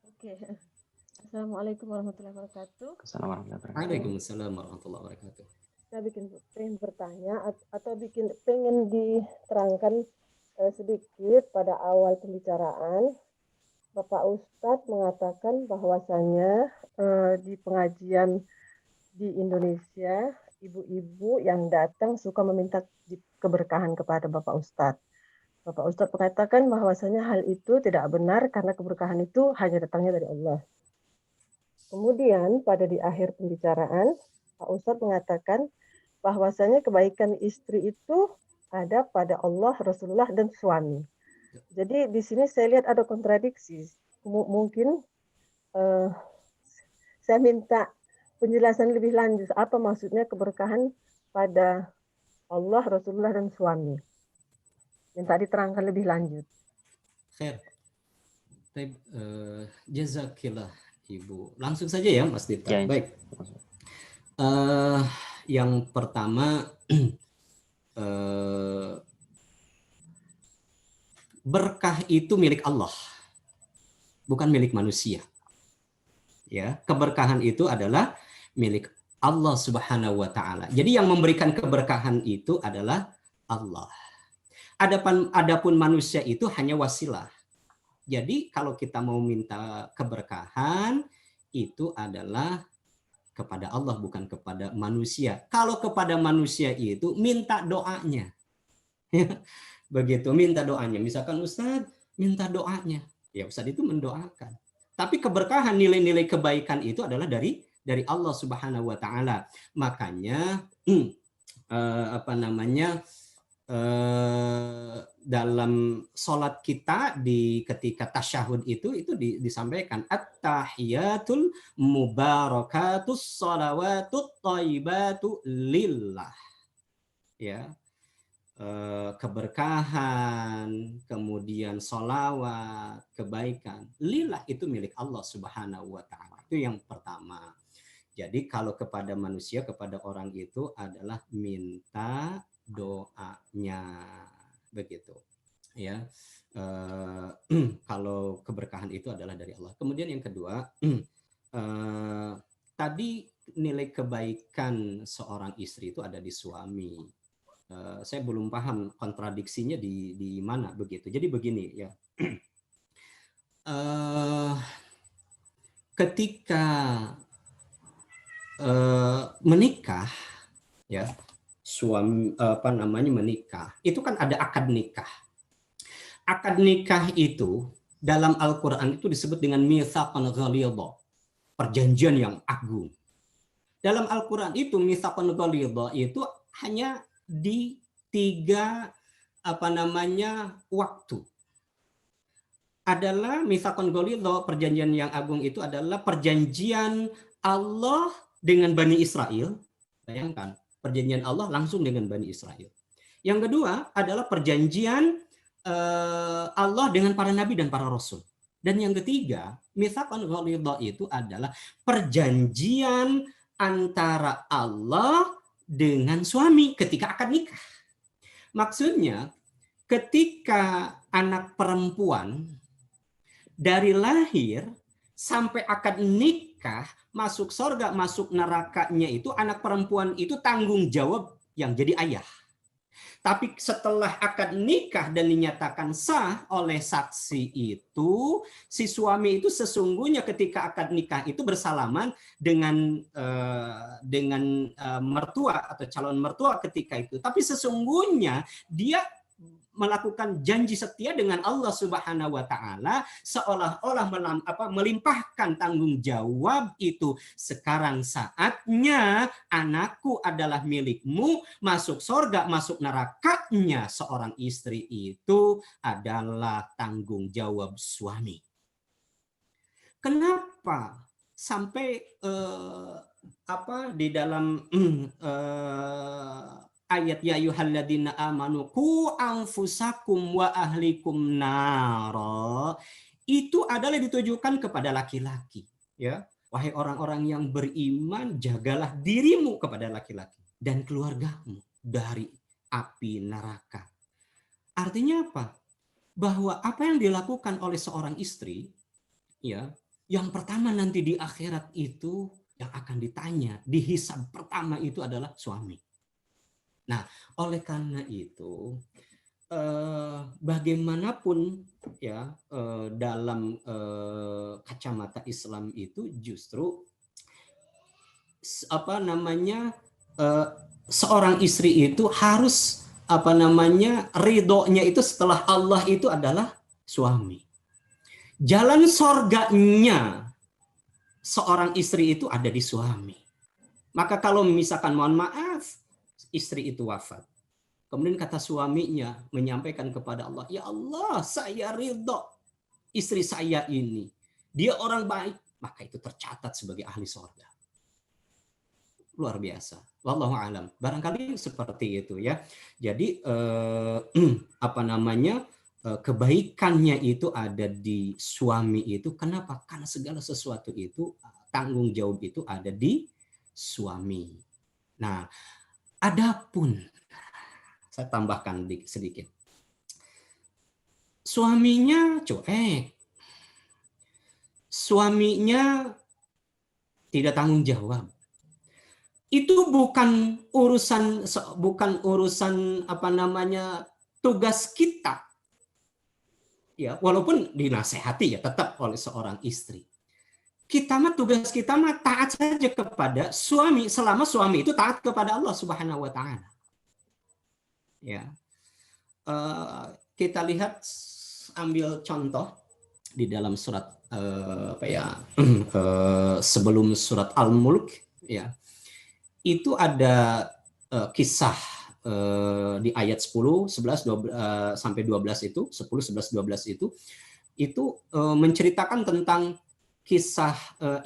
Oke. Assalamualaikum warahmatullahi wabarakatuh. Waalaikumsalam warahmatullahi wabarakatuh. Saya pengen bertanya atau pengen diterangkan sedikit pada awal pembicaraan. Bapak Ustadz mengatakan bahwasanya di pengajian di Indonesia, ibu-ibu yang datang suka meminta keberkahan kepada Bapak Ustadz. Bapak Ustadz mengatakan bahwasanya hal itu tidak benar karena keberkahan itu hanya datangnya dari Allah. Kemudian pada di akhir pembicaraan, Pak Ustadz mengatakan bahwasanya kebaikan istri itu ada pada Allah, Rasulullah, dan suami. Jadi di sini saya lihat ada kontradiksi. Mungkin saya minta penjelasan lebih lanjut. Apa maksudnya keberkahan pada Allah, Rasulullah, dan suami? Minta diterangkan lebih lanjut. Khair. Jazakillah Ibu. Langsung saja ya Mas Dita. Ya, baik. Yang pertama, berkah itu milik Allah, bukan milik manusia. Ya, keberkahan itu adalah milik Allah Subhanahu wa taala. Jadi yang memberikan keberkahan itu adalah Allah. Adapun manusia itu hanya wasilah. Jadi kalau kita mau minta keberkahan itu adalah kepada Allah, bukan kepada manusia. Kalau kepada manusia itu minta doanya. Begitu, minta doanya. Misalkan Ustadz minta doanya. Ya Ustadz itu mendoakan. Tapi keberkahan, nilai-nilai kebaikan itu adalah dari Allah Subhanahu wa taala. Makanya dalam sholat kita ketika tasyahud itu disampaikan at-tahiyatul mubarakatus shalawatut thayyibatu lillah. Ya. Keberkahan, kemudian sholawat, kebaikan, lillah itu milik Allah Subhanahu wa taala. Itu yang pertama. Jadi kalau kepada manusia, kepada orang itu adalah minta doanya, begitu ya. Kalau keberkahan itu adalah dari Allah. Kemudian yang kedua, tadi nilai kebaikan seorang istri itu ada di suami. Saya belum paham kontradiksinya di mana, begitu. Jadi begini ya, ketika menikah ya, suami menikah itu kan ada akad nikah. Akad nikah itu dalam Al-Qur'an itu disebut dengan mitsaqan ghalidha, perjanjian yang agung. Dalam Al-Qur'an itu mitsaqan ghalidha itu hanya di 3 waktu. Adalah mitsaqan ghalidha, perjanjian yang agung itu adalah perjanjian Allah dengan Bani Israel. Bayangkan, perjanjian Allah langsung dengan Bani Israel. Yang kedua adalah perjanjian Allah dengan para nabi dan para rasul. Dan yang ketiga, mitsaqan ghalidha itu adalah perjanjian antara Allah dengan suami ketika akad nikah. Maksudnya, ketika anak perempuan dari lahir sampai akad nikah, masuk surga, masuk nerakanya itu anak perempuan itu tanggung jawab yang jadi ayah. Tapi setelah akad nikah dan dinyatakan sah oleh saksi itu, si suami itu sesungguhnya ketika akad nikah itu bersalaman dengan mertua atau calon mertua ketika itu. Tapi sesungguhnya dia melakukan janji setia dengan Allah Subhanahu wa taala, seolah-olah melimpahkan tanggung jawab itu. Sekarang saatnya anakku adalah milikmu, masuk surga, masuk nerakanya seorang istri itu adalah tanggung jawab suami. Kenapa sampai di dalam ayat ya ayyuhalladzina amanu qu anfusakum wa ahlikum nara, itu adalah ditujukan kepada laki-laki, ya. Wahai orang-orang yang beriman, jagalah dirimu kepada laki-laki dan keluargamu dari api neraka. Artinya apa? Bahwa apa yang dilakukan oleh seorang istri, ya, yang pertama nanti di akhirat itu yang akan ditanya, dihisab pertama itu adalah suami. Nah, oleh karena itu, bagaimanapun ya dalam kacamata Islam itu justru seorang istri itu harus ridhonya itu setelah Allah itu adalah suami. Jalan sorganya seorang istri itu ada di suami. Maka kalau misalkan mohon maaf istri itu wafat, kemudian kata suaminya menyampaikan kepada Allah, ya Allah, saya ridho istri saya ini, dia orang baik, maka itu tercatat sebagai ahli surga. Luar biasa. Wallahu a'lam. Barangkali seperti itu ya. Jadi kebaikannya itu ada di suami itu. Kenapa? Karena segala sesuatu itu, tanggung jawab itu ada di suami. Nah, adapun saya tambahkan sedikit. Suaminya cuek. Suaminya tidak tanggung jawab. Itu bukan urusan tugas kita. Ya, walaupun dinasehati ya tetap oleh seorang istri. Tugas kita taat saja kepada suami selama suami itu taat kepada Allah Subhanahu wa taala. Ya. Kita lihat, ambil contoh di dalam surat sebelum surat Al-Mulk ya. Itu ada kisah di ayat 10, 11, 12 sampai 12 itu, 10, 11, 12 itu menceritakan tentang kisah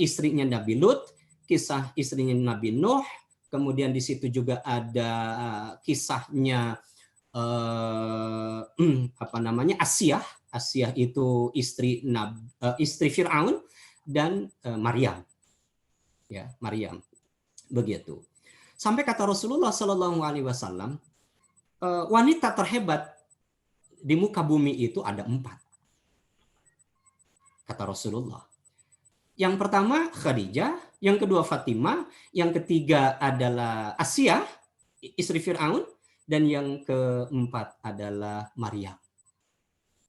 istrinya Nabi Lut, kisah istrinya Nabi Nuh, kemudian di situ juga ada kisahnya Asyah. Asyah itu istri Fir'aun dan Maryam. Ya, Maryam. Begitu. Sampai kata Rasulullah Shallallahu alaihi wasallam, wanita terhebat di muka bumi itu ada 4. Kata Rasulullah. Yang pertama Khadijah, yang kedua Fatimah, yang ketiga adalah Asyah, istri Fir'aun, dan yang keempat adalah Maryam.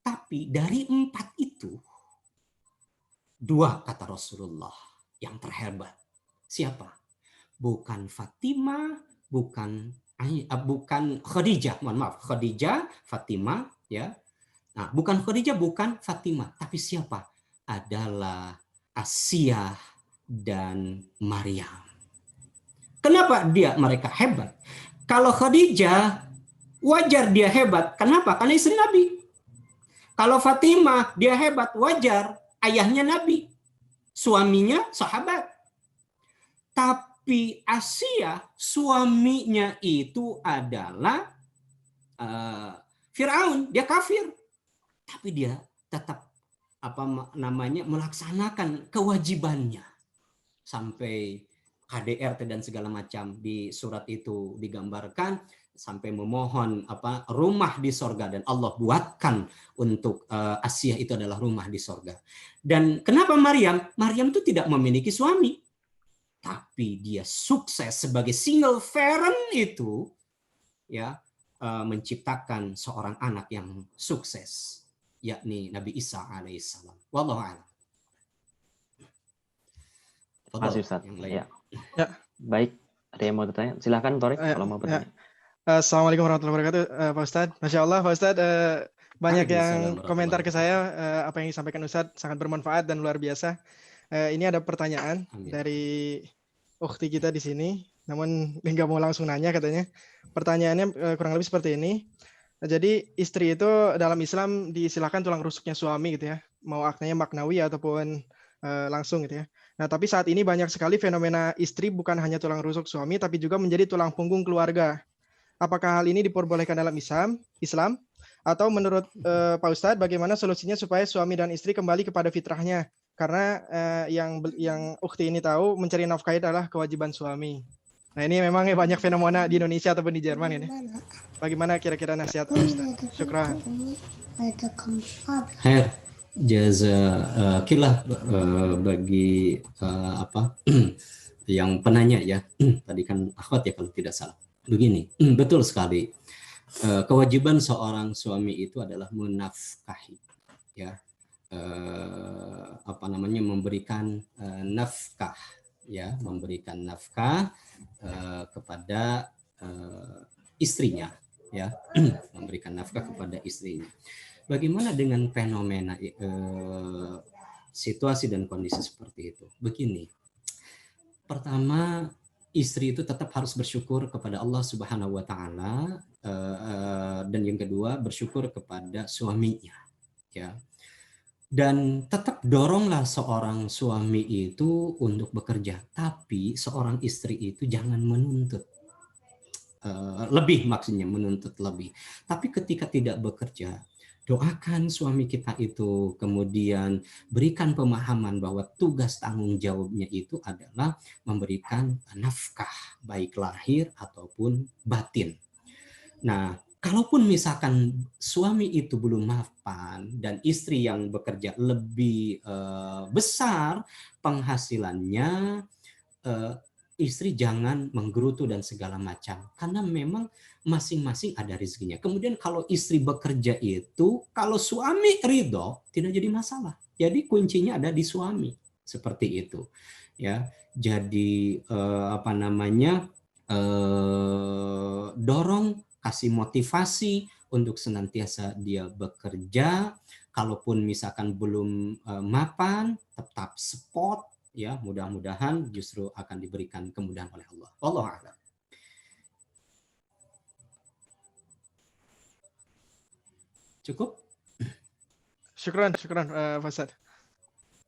Tapi dari 4 itu, 2 kata Rasulullah yang terhebat. Siapa? Bukan Fatimah, bukan Khadijah, mohon maaf, Khadijah, Fatimah, ya. Nah, bukan Khadijah, bukan Fatimah, tapi siapa? Adalah Asyah dan Maryam. Kenapa mereka hebat? Kalau Khadijah wajar dia hebat, kenapa? Karena istri Nabi. Kalau Fatimah dia hebat, wajar, ayahnya Nabi, suaminya sahabat. Tapi Asyah suaminya itu adalah Fir'aun, dia kafir. Tapi dia tetap melaksanakan kewajibannya sampai KDRT dan segala macam. Di surat itu digambarkan sampai memohon rumah di sorga, dan Allah buatkan untuk Asyah itu adalah rumah di sorga. Dan kenapa Maryam itu tidak memiliki suami, tapi dia sukses sebagai single parent itu, ya, menciptakan seorang anak yang sukses, yakni Nabi Isa alaihissalam. Wallahu a'lam. Terima kasih Ustaz. Ya. Baik, ada yang mau bertanya? Silakan Torik kalau mau bertanya. Assalamualaikum warahmatullahi wabarakatuh, Pak Ustadz. Masya Allah, Pak Ustadz, banyak yang Waalaikumsalam komentar ke warahmatullahi saya, apa yang disampaikan Ustadz sangat bermanfaat dan luar biasa. Ini ada pertanyaan Amin. dari ukhti kita di sini, namun nggak mau langsung nanya katanya. Pertanyaannya kurang lebih seperti ini. Jadi istri itu dalam Islam diistilahkan tulang rusuknya suami gitu ya, mau maknanya maknawi ataupun langsung gitu ya. Nah, tapi saat ini banyak sekali fenomena istri bukan hanya tulang rusuk suami, tapi juga menjadi tulang punggung keluarga. Apakah hal ini diperbolehkan dalam Islam? Atau menurut Pak Ustadz, bagaimana solusinya supaya suami dan istri kembali kepada fitrahnya? Karena yang ukhti ini tahu mencari nafkah adalah kewajiban suami. Nah, ini memang banyak fenomena di Indonesia ataupun di Jerman ini. Bagaimana kira-kira nasihat Pak Ustadz? Syukran. Khair, jazakillah bagi apa yang penanya ya. Tadi kan akhwat ya kalau tidak salah. Begini, betul sekali. Kewajiban seorang suami itu adalah menafkahi, ya, apa namanya, memberikan nafkah, ya, memberikan nafkah kepada istrinya, ya, memberikan nafkah kepada istrinya. Bagaimana dengan fenomena situasi dan kondisi seperti itu? Begini, pertama, istri itu tetap harus bersyukur kepada Allah Subhanahu wa Ta'ala, dan yang kedua bersyukur kepada suaminya, ya. Dan tetap doronglah seorang suami itu untuk bekerja, tapi seorang istri itu jangan menuntut lebih, maksudnya menuntut lebih. Tapi ketika tidak bekerja, doakan suami kita itu, kemudian berikan pemahaman bahwa tugas tanggung jawabnya itu adalah memberikan nafkah, baik lahir ataupun batin. Nah, kalaupun misalkan suami itu belum mapan dan istri yang bekerja lebih besar penghasilannya, istri jangan menggerutu dan segala macam, karena memang masing-masing ada rezekinya. Kemudian kalau istri bekerja itu, kalau suami ridho, tidak jadi masalah. Jadi kuncinya ada di suami, seperti itu, ya. Jadi apa namanya, dorong, kasih motivasi untuk senantiasa dia bekerja. Kalaupun misalkan belum mapan, tetap support, ya, mudah-mudahan justru akan diberikan kemudahan oleh Allah. Wallahu a'lam. Cukup? Syukran, Pak Ustadz.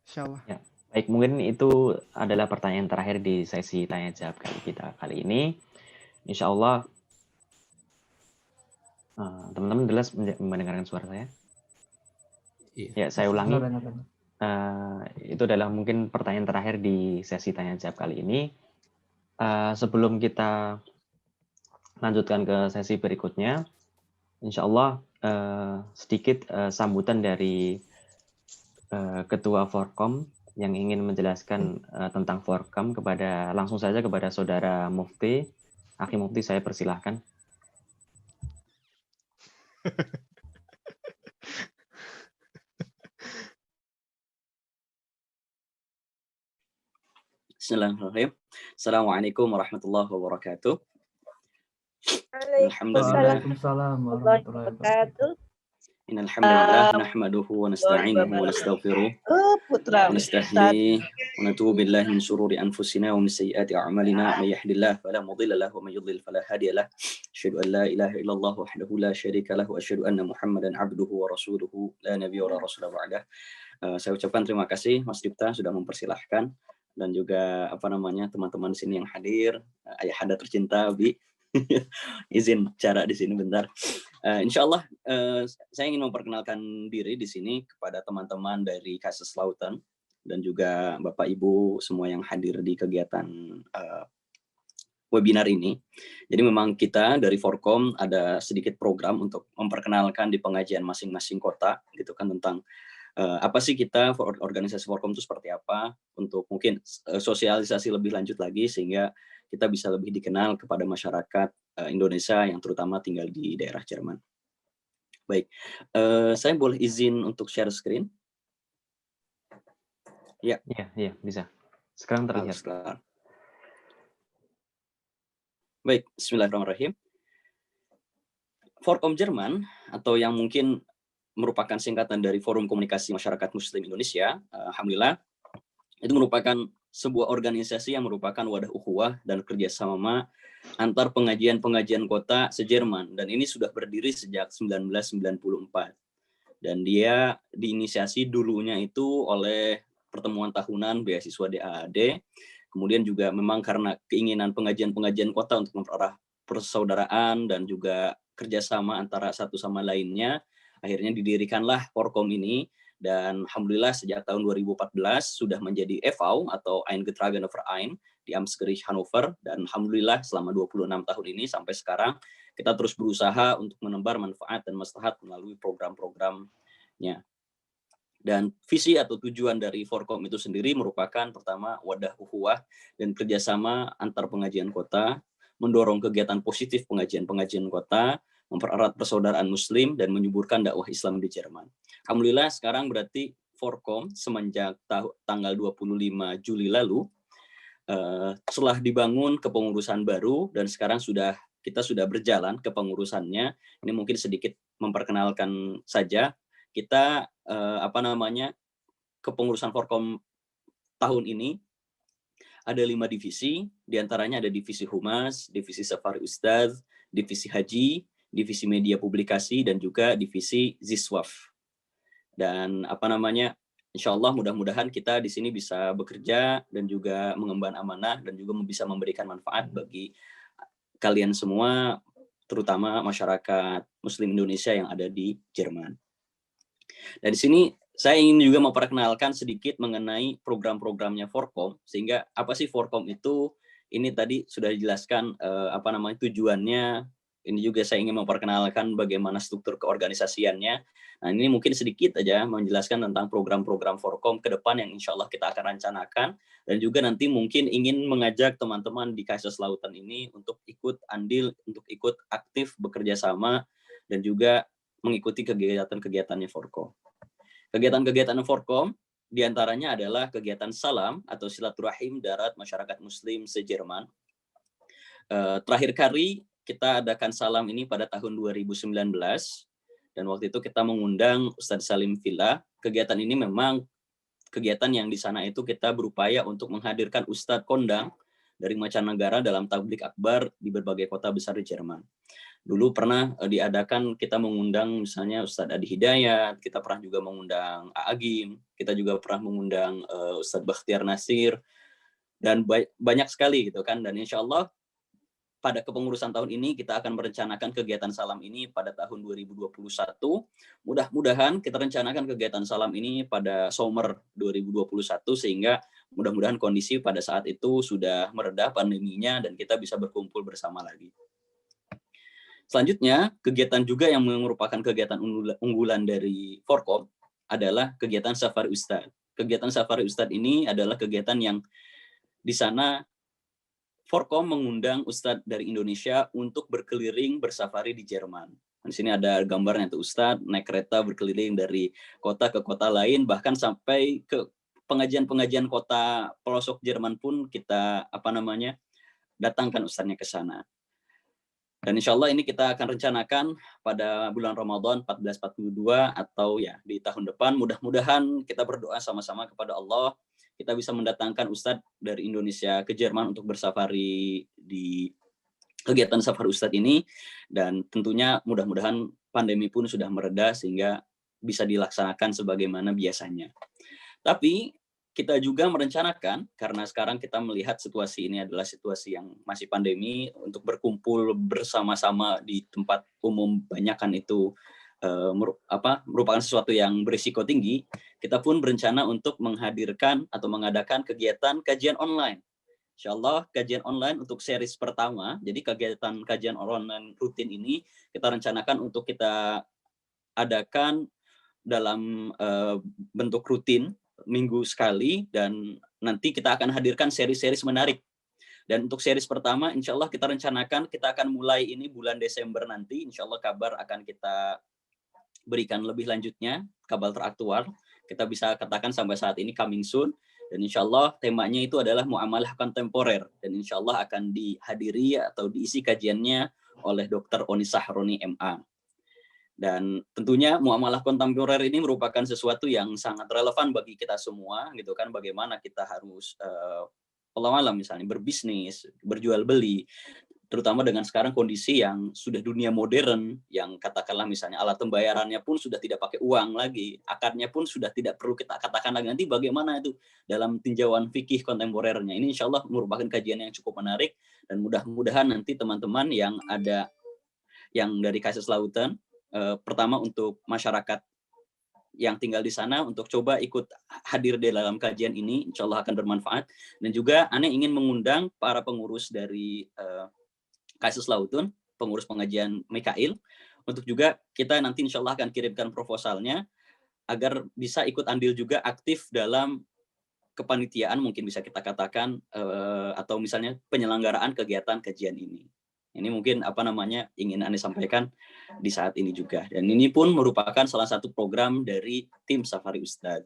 Insyaallah. Ya, baik, mungkin itu adalah pertanyaan terakhir di sesi tanya jawab kita kali ini. Insya Allah teman-teman jelas mendengarkan suara saya. Ya, saya ulangi. Itu adalah mungkin pertanyaan terakhir di sesi tanya jawab kali ini. Sebelum kita lanjutkan ke sesi berikutnya, insya Allah sedikit sambutan dari Ketua Forkom yang ingin menjelaskan tentang Forkom langsung saja kepada Saudara Mufti. Akhi Mufti, saya persilahkan. Bismillahirrahmanirrahim. Assalamualaikum warahmatullahi wabarakatuh. Waalaikumsalam warahmatullahi wabarakatuh. Innal hamdalillah nahmaduhu wa nasta'inuhu wa nastaghfiruh wa nastahdihi wa natubu billahi min shururi anfusina wa min sayyiati a'malina may yahdihillahu fala mudilla lahu wa may yudlil fala hadiya lahu. Asyhadu an la ilaha illallah wahdahu la syarika lahu wa asyhadu anna Muhammadan abduhu wa rasuluhu la nabiyya wa la rasula ba'dah. Saya ucapkan terima kasih Mas Dipta sudah mempersilahkan, dan juga apa namanya teman-teman di sini yang hadir, ayahanda tercinta Bi. Izin bicara di sini bentar. Insya Allah saya ingin memperkenalkan diri di sini kepada teman-teman dari Kaiserslautern dan juga Bapak Ibu semua yang hadir di kegiatan webinar ini. Jadi memang kita dari Forkom ada sedikit program untuk memperkenalkan di pengajian masing-masing kota gitu kan, tentang apa sih kita, organisasi Forkom itu seperti apa, untuk mungkin sosialisasi lebih lanjut lagi sehingga kita bisa lebih dikenal kepada masyarakat Indonesia yang terutama tinggal di daerah Jerman. Baik, saya boleh izin untuk share screen? Ya. Iya, bisa. Sekarang terlihat. Baik, bismillahirrahmanirrahim. Forkom Jerman, atau yang mungkin merupakan singkatan dari Forum Komunikasi Masyarakat Muslim Indonesia, alhamdulillah, itu merupakan sebuah organisasi yang merupakan wadah ukhuwah dan kerjasama antar pengajian-pengajian kota se-Jerman, dan ini sudah berdiri sejak 1994. Dan dia diinisiasi dulunya itu oleh pertemuan tahunan beasiswa DAAD, kemudian juga memang karena keinginan pengajian-pengajian kota untuk mempererat persaudaraan dan juga kerjasama antara satu sama lainnya, akhirnya didirikanlah Forkom ini. Dan alhamdulillah sejak tahun 2014 sudah menjadi EV atau Eingetragene Verein di Amtsgericht Hannover, dan alhamdulillah selama 26 tahun ini sampai sekarang kita terus berusaha untuk menebar manfaat dan maslahat melalui program-programnya. Dan visi atau tujuan dari Forkom itu sendiri merupakan pertama wadah ukhuwah dan kerjasama antar pengajian kota, mendorong kegiatan positif pengajian-pengajian kota, mempererat persaudaraan Muslim, dan menyuburkan dakwah Islam di Jerman. Alhamdulillah sekarang berarti Forkom semenjak tanggal 25 Juli lalu setelah dibangun kepengurusan baru, dan sekarang kita sudah berjalan kepengurusannya. Ini mungkin sedikit memperkenalkan saja. Kita kepengurusan Forkom tahun ini ada 5 divisi, diantaranya ada divisi Humas, divisi Safari Ustadz, divisi Haji, divisi Media Publikasi, dan juga divisi Ziswaf. Dan insya Allah mudah-mudahan kita di sini bisa bekerja dan juga mengemban amanah dan juga bisa memberikan manfaat bagi kalian semua, terutama masyarakat Muslim Indonesia yang ada di Jerman. Dan di sini saya ingin juga memperkenalkan sedikit mengenai program-programnya Forkom, sehingga apa sih Forkom itu? Ini tadi sudah dijelaskan tujuannya. Ini juga saya ingin memperkenalkan bagaimana struktur keorganisasiannya. Nah, ini mungkin sedikit aja menjelaskan tentang program-program Forkom ke depan yang insya Allah kita akan rencanakan, dan juga nanti mungkin ingin mengajak teman-teman di Kaiserslautern ini untuk ikut andil, untuk ikut aktif bekerja sama, dan juga mengikuti kegiatan-kegiatannya Forkom. Kegiatan-kegiatan Forkom diantaranya adalah kegiatan salam atau silaturahim darat masyarakat Muslim se-Jerman. Terakhir kali kita adakan salam ini pada tahun 2019, dan waktu itu kita mengundang Ustadz Salim Villa. Kegiatan ini memang kegiatan yang di sana itu kita berupaya untuk menghadirkan Ustadz kondang dari mancanegara dalam tablik akbar di berbagai kota besar di Jerman. Dulu pernah diadakan, kita mengundang misalnya Ustadz Adi Hidayat, kita pernah juga mengundang A'agim, kita juga pernah mengundang Ustadz Bakhtiar Nasir, dan banyak sekali gitu kan. Dan insya Allah pada kepengurusan tahun ini kita akan merencanakan kegiatan salam ini pada tahun 2021. Mudah-mudahan kita rencanakan kegiatan salam ini pada summer 2021, sehingga mudah-mudahan kondisi pada saat itu sudah mereda pandeminya dan kita bisa berkumpul bersama lagi. Selanjutnya, kegiatan juga yang merupakan kegiatan unggulan dari Forkom adalah kegiatan Safari Ustadz. Kegiatan Safari Ustadz ini adalah kegiatan yang di sana Forkom mengundang Ustadz dari Indonesia untuk berkeliling bersafari di Jerman. Di sini ada gambarnya tuh, Ustadz naik kereta berkeliling dari kota ke kota lain, bahkan sampai ke pengajian-pengajian kota pelosok Jerman pun kita datangkan Ustadznya ke sana. Dan insya Allah ini kita akan rencanakan pada bulan Ramadan 1442 atau ya di tahun depan. Mudah-mudahan kita berdoa sama-sama kepada Allah, kita bisa mendatangkan Ustadz dari Indonesia ke Jerman untuk bersafari di kegiatan Safari Ustadz ini. Dan tentunya mudah-mudahan pandemi pun sudah mereda sehingga bisa dilaksanakan sebagaimana biasanya. Tapi kita juga merencanakan, karena sekarang kita melihat situasi ini adalah situasi yang masih pandemi, untuk berkumpul bersama-sama di tempat umum banyakan itu merupakan sesuatu yang berisiko tinggi. Kita pun berencana untuk menghadirkan atau mengadakan kegiatan kajian online. Insya Allah kajian online untuk series pertama, jadi kegiatan kajian online rutin ini kita rencanakan untuk kita adakan dalam bentuk rutin, minggu sekali, dan nanti kita akan hadirkan seri-seri menarik. Dan untuk series pertama, insya Allah kita rencanakan kita akan mulai ini bulan Desember nanti. Insya Allah kabar akan kita berikan lebih lanjutnya, kabar teraktual. Kita bisa katakan sampai saat ini coming soon. Dan insya Allah temanya itu adalah muamalah kontemporer. Dan insya Allah akan dihadiri atau diisi kajiannya oleh Dr. Oni Sahroni MA. Dan tentunya muamalah kontemporer ini merupakan sesuatu yang sangat relevan bagi kita semua, gitu kan, bagaimana kita harus wallahu alam misalnya berbisnis, berjual beli, terutama dengan sekarang kondisi yang sudah dunia modern, yang katakanlah misalnya alat pembayarannya pun sudah tidak pakai uang lagi, akarnya pun sudah tidak perlu kita katakan lagi. Nanti bagaimana itu dalam tinjauan fikih kontemporernya. Ini insya Allah merupakan kajian yang cukup menarik, dan mudah-mudahan nanti teman-teman yang ada yang dari Kaiserslautern, pertama untuk masyarakat yang tinggal di sana untuk coba ikut hadir di dalam kajian ini, insya Allah akan bermanfaat. Dan juga Ane ingin mengundang para pengurus dari Kaiserslautern, pengurus pengajian Mikail, untuk juga kita nanti insya Allah akan kirimkan proposalnya agar bisa ikut andil juga aktif dalam kepanitiaan, mungkin bisa kita katakan, atau misalnya penyelenggaraan kegiatan kajian ini. Ini mungkin ingin Ane sampaikan di saat ini juga. Dan ini pun merupakan salah satu program dari tim Safari Ustadz.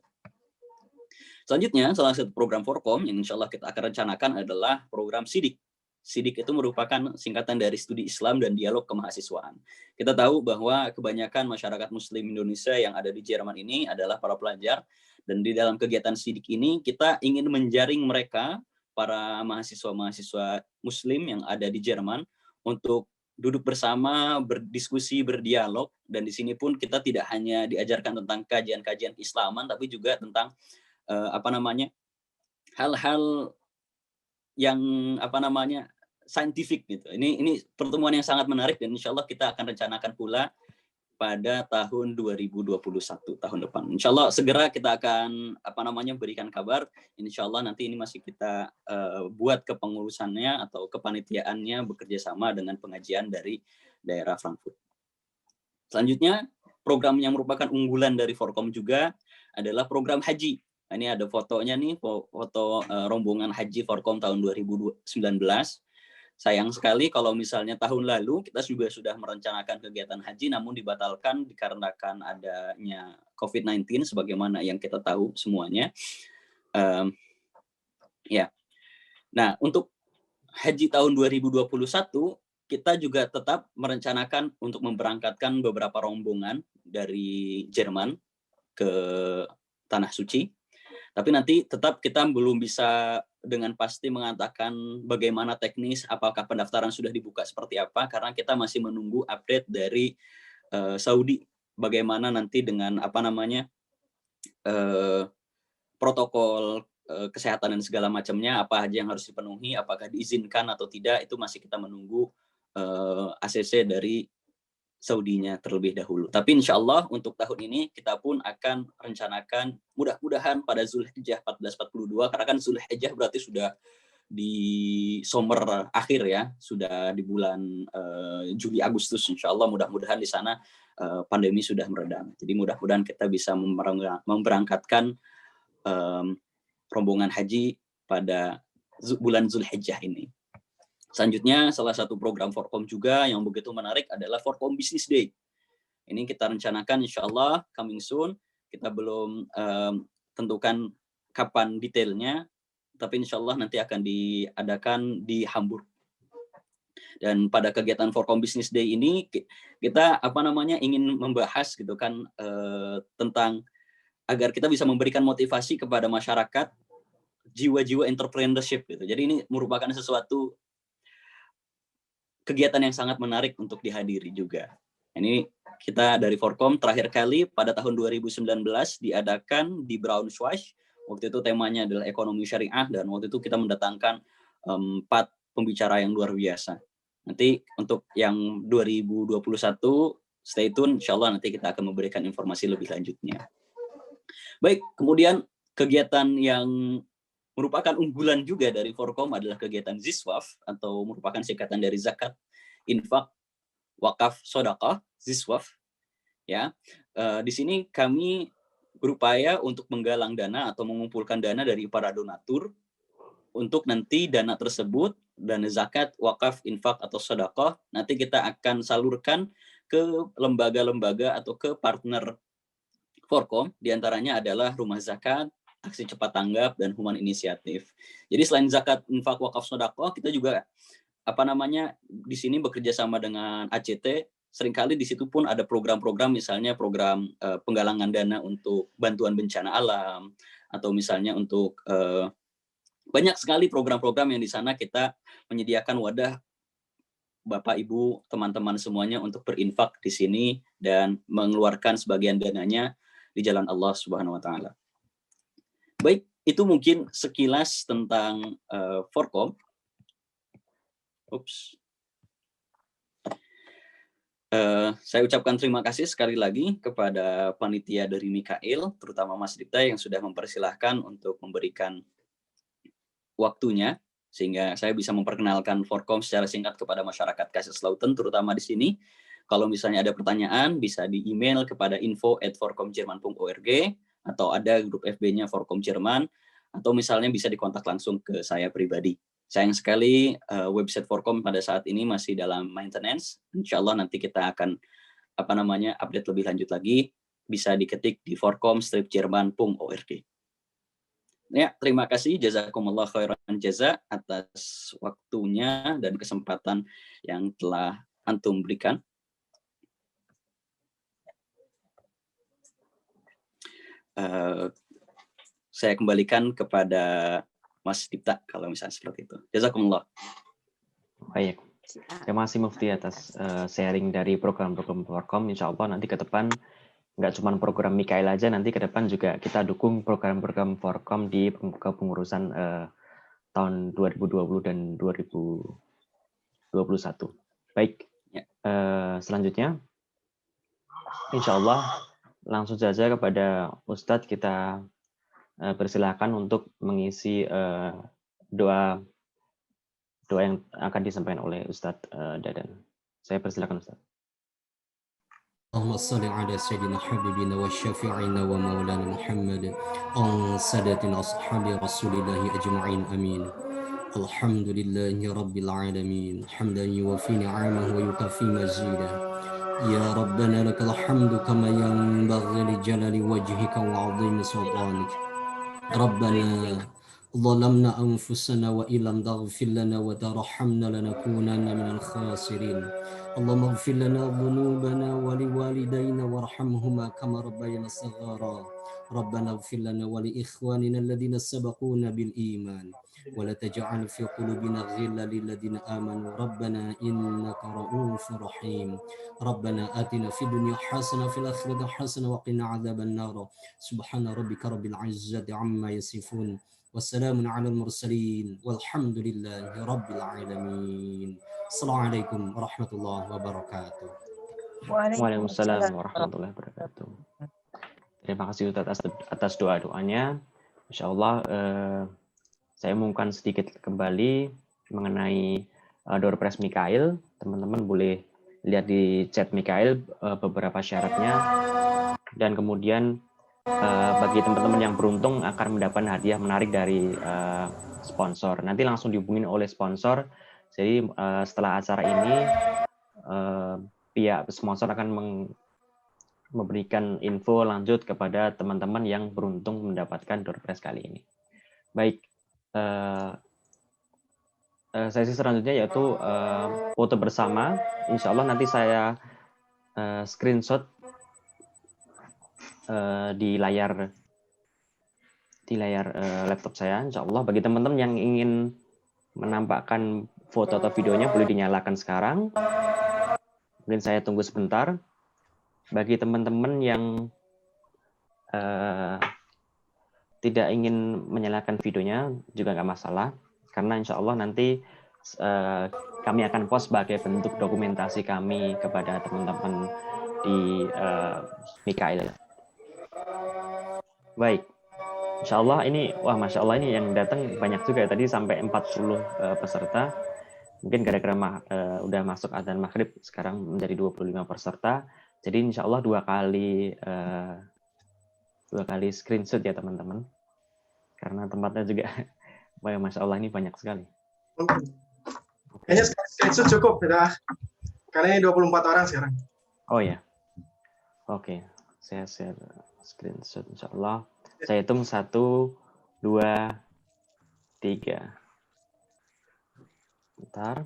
Selanjutnya, salah satu program Forkom yang insya Allah kita akan rencanakan adalah program SIDIK. SIDIK itu merupakan singkatan dari Studi Islam dan Dialog Kemahasiswaan. Kita tahu bahwa kebanyakan masyarakat Muslim Indonesia yang ada di Jerman ini adalah para pelajar, dan di dalam kegiatan SIDIK ini kita ingin menjaring mereka, para mahasiswa-mahasiswa Muslim yang ada di Jerman, untuk duduk bersama, berdiskusi, berdialog. Dan di sini pun kita tidak hanya diajarkan tentang kajian-kajian Islaman, tapi juga tentang hal-hal yang saintifik gitu. Ini pertemuan yang sangat menarik, dan insya Allah kita akan rencanakan pula pada tahun 2021, tahun depan. Insya Allah segera kita akan berikan kabar. Insya Allah nanti ini masih kita buat kepengurusannya atau kepanitiaannya bekerja sama dengan pengajian dari daerah Frankfurt. Selanjutnya, program yang merupakan unggulan dari Forkom juga adalah program haji. Nah, ini ada fotonya nih, foto rombongan haji Forkom tahun 2019. Sayang sekali kalau misalnya tahun lalu kita juga sudah merencanakan kegiatan haji, namun dibatalkan dikarenakan adanya COVID-19, sebagaimana yang kita tahu semuanya. Nah, untuk haji tahun 2021, kita juga tetap merencanakan untuk memberangkatkan beberapa rombongan dari Jerman ke Tanah Suci. Tapi nanti tetap kita belum bisa dengan pasti mengatakan bagaimana teknis, apakah pendaftaran sudah dibuka seperti apa, karena kita masih menunggu update dari Saudi, bagaimana nanti dengan protokol kesehatan dan segala macamnya, apa aja yang harus dipenuhi, apakah diizinkan atau tidak, itu masih kita menunggu ACC dari Saudinya terlebih dahulu. Tapi insya Allah untuk tahun ini kita pun akan rencanakan mudah-mudahan pada Zulhijjah 1442, karena kan Zulhijjah berarti sudah di summer akhir ya, sudah di bulan Juli Agustus, insya Allah mudah-mudahan di sana pandemi sudah meredam. Jadi mudah-mudahan kita bisa memberangkatkan rombongan haji pada bulan Zulhijjah ini. Selanjutnya, salah satu program Forkom juga yang begitu menarik adalah Forkom Business Day. Ini kita rencanakan insya Allah coming soon. Kita belum tentukan kapan detailnya, tapi insya Allah nanti akan diadakan di Hamburg. Dan pada kegiatan Forkom Business Day ini kita ingin membahas gitu kan tentang agar kita bisa memberikan motivasi kepada masyarakat, jiwa-jiwa entrepreneurship gitu. Jadi ini merupakan sesuatu kegiatan yang sangat menarik untuk dihadiri juga. Ini kita dari Forkom terakhir kali pada tahun 2019 diadakan di Braunschweig. Waktu itu temanya adalah ekonomi syariah, dan waktu itu kita mendatangkan 4 pembicara yang luar biasa. Nanti untuk yang 2021 stay tune, insya Allah nanti kita akan memberikan informasi lebih lanjutnya. Baik, kemudian kegiatan yang merupakan unggulan juga dari Forkom adalah kegiatan Ziswaf, atau merupakan singkatan dari zakat, infak, wakaf, sedekah, Ziswaf. Ya, di sini kami berupaya untuk menggalang dana atau mengumpulkan dana dari para donatur untuk nanti dana tersebut, dana zakat, wakaf, infak atau sedekah, nanti kita akan salurkan ke lembaga-lembaga atau ke partner Forkom, diantaranya adalah Rumah Zakat, Aksi Cepat Tanggap, dan Human Inisiatif. Jadi selain zakat, infak, wakaf, sedekah, kita juga di sini bekerja sama dengan ACT, seringkali di situ pun ada program-program, misalnya program penggalangan dana untuk bantuan bencana alam, atau misalnya untuk banyak sekali program-program yang di sana kita menyediakan wadah Bapak, Ibu, teman-teman semuanya untuk berinfak di sini dan mengeluarkan sebagian dananya di jalan Allah Subhanahu wa taala. Baik, itu mungkin sekilas tentang Forkom. Saya ucapkan terima kasih sekali lagi kepada panitia dari Mikail, terutama Mas Dipta yang sudah mempersilahkan untuk memberikan waktunya sehingga saya bisa memperkenalkan Forkom secara singkat kepada masyarakat Kaiserslautern, terutama di sini. Kalau misalnya ada pertanyaan, bisa di email kepada info@forkomjerman.org, atau ada grup FB-nya Forkom Jerman, atau misalnya bisa dikontak langsung ke saya pribadi. Sayang sekali website Forkom pada saat ini masih dalam maintenance. Insya Allah nanti kita akan update lebih lanjut lagi. Bisa diketik di forkom-jerman.org. Ya, terima kasih, jazakumullah khairan jaza atas waktunya dan kesempatan yang telah antum berikan. Saya kembalikan kepada Mas Dipta kalau misalnya seperti itu. Jazakumullah. Baik. Terima kasih Mufti atas sharing dari program-program Forkom. Insya Allah nanti ke depan nggak cuma program Mikail aja, nanti ke depan juga kita dukung program-program Forkom di kepengurusan tahun 2020 dan 2021. Baik, selanjutnya insya Allah langsung saja kepada Ustadz kita persilakan untuk mengisi doa yang akan disampaikan oleh Ustadz Dadan. Saya persilakan Ustadz. اللهم صل على سيدنا حبيبنا وشفيعنا ومولانا محمد عن سادتنا أصحاب رسول الله أجمعين آمين. الحمد لله رب العالمين حمدا يوفي نعمه ويكفي مزيدا. يا ربنا لك الحمد كما ينبغي لجلال وجهك وعظيم سلطانك. ربنا ظلمنا أنفسنا وإن لم تغفر لنا وترحمنا لنكونن من الخاسرين. اللهم اغفر لنا ذنوبنا ولوالدينا وارحمهما كما ربيانا صغارا. ربنا اغفر لنا ولإخواننا الذين سبقونا بالإيمان ولا تجعل في قلوبنا غلا للذين آمنوا ربنا إنك رؤوف رحيم. ربنا آتنا في الدنيا حسنة وفي الآخرة حسنة وقنا عذاب النار. سبحان ربك رب العزة عما يصفون والسلام على المرسلين والحمد لله رب العالمين. Assalamualaikum warahmatullahi wabarakatuh. Waalaikumsalam warahmatullahi wabarakatuh. Terima kasih Ustaz atas doa-doanya. Insya Allah saya mengumumkan sedikit kembali mengenai Door Prize Mikail. Teman-teman boleh lihat di chat Mikail beberapa syaratnya. Dan kemudian bagi teman-teman yang beruntung akan mendapat hadiah menarik dari sponsor. Nanti langsung dihubungin oleh sponsor. Jadi setelah acara ini pihak sponsor akan memberikan info lanjut kepada teman-teman yang beruntung mendapatkan Door Prize kali ini. Baik, sesi selanjutnya yaitu foto bersama. Insya Allah nanti saya screenshot di layar laptop saya. Insya Allah bagi teman-teman yang ingin menampakkan foto atau videonya boleh dinyalakan sekarang. Mungkin saya tunggu sebentar. Bagi teman-teman yang tidak ingin menyalakan videonya juga nggak masalah, karena insya Allah nanti kami akan post sebagai bentuk dokumentasi kami kepada teman-teman di Mikail. Baik. Insya Allah ini, wah Masya Allah ini yang datang banyak juga tadi sampai 40 peserta. Mungkin gara-gara udah masuk adzan maghrib sekarang menjadi 25 peserta. Jadi Insya Allah dua kali screenshot ya teman-teman. Karena tempatnya juga, wah Masya Allah ini banyak sekali. Kayaknya screenshot cukup ya. Karena ini 24 orang sekarang. Oh ya. Oke, saya share screenshot Insya Allah. Saya hitung 1, 2, 3. Bentar.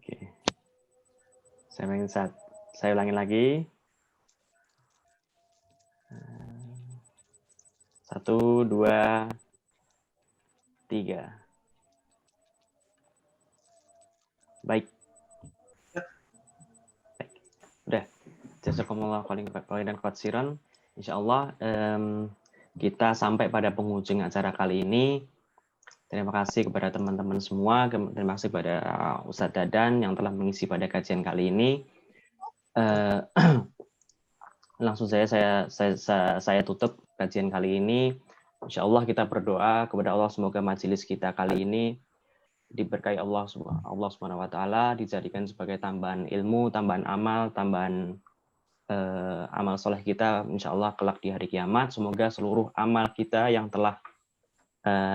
Oke. Saya ulangi lagi. 1, 2, 3. Baik. Udah. Jazakumullah khairan katsiran. Insyaallah kita sampai pada penghujung acara kali ini. Terima kasih kepada teman-teman semua. Terima kasih kepada Ustadz Dadan yang telah mengisi pada kajian kali ini. Langsung saya tutup kajian kali ini. Insya Allah kita berdoa kepada Allah semoga majelis kita kali ini diberkahi Allah Subhanahu wa taala, dijadikan sebagai tambahan ilmu, tambahan amal, tambahan amal soleh kita insya Allah kelak di hari kiamat. Semoga seluruh amal kita yang telah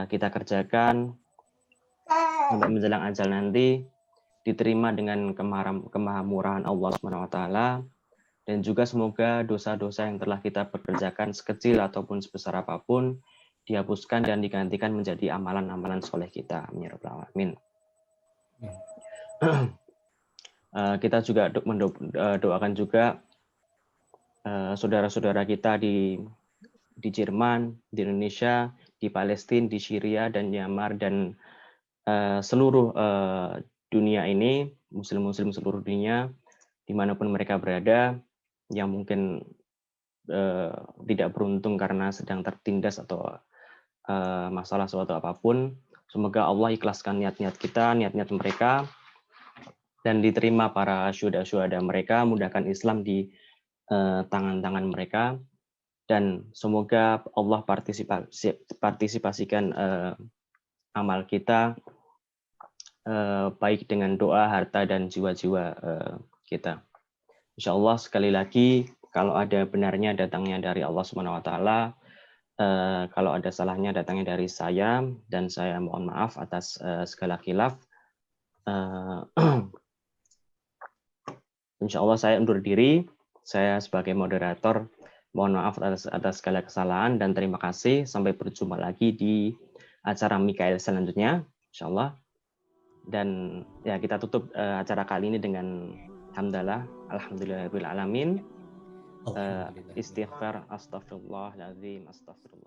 kita kerjakan sampai menjelang ajal nanti diterima dengan kemahamurahan Allah Subhanahu wa taala. Dan juga semoga dosa-dosa yang telah kita pekerjakan sekecil ataupun sebesar apapun dihapuskan dan digantikan menjadi amalan-amalan soleh kita. Amin ya rabbal alamin. Kita juga doakan juga saudara-saudara kita di Jerman, di Indonesia, di Palestina, di Syria dan Myanmar dan seluruh dunia ini, muslim-muslim seluruh dunia, dimanapun mereka berada, yang mungkin tidak beruntung karena sedang tertindas atau masalah suatu apapun. Semoga Allah ikhlaskan niat-niat kita, niat-niat mereka, dan diterima para syuhada-syuhada mereka, mudahkan Islam di tangan-tangan mereka, dan semoga Allah partisipasikan amal kita, baik dengan doa, harta, dan jiwa-jiwa kita. Insya Allah sekali lagi, kalau ada benarnya datangnya dari Allah Subhanahu wa taala, kalau ada salahnya datangnya dari saya, dan saya mohon maaf atas segala khilaf. Insya Allah saya undur diri. Saya sebagai moderator mohon maaf atas segala kesalahan dan terima kasih. Sampai berjumpa lagi di acara Mikail selanjutnya, insya Allah. Dan ya kita tutup acara kali ini dengan alhamdulillahirabbil alamin. Istighfar, astaghfirullahaladzim, astaghfirullah.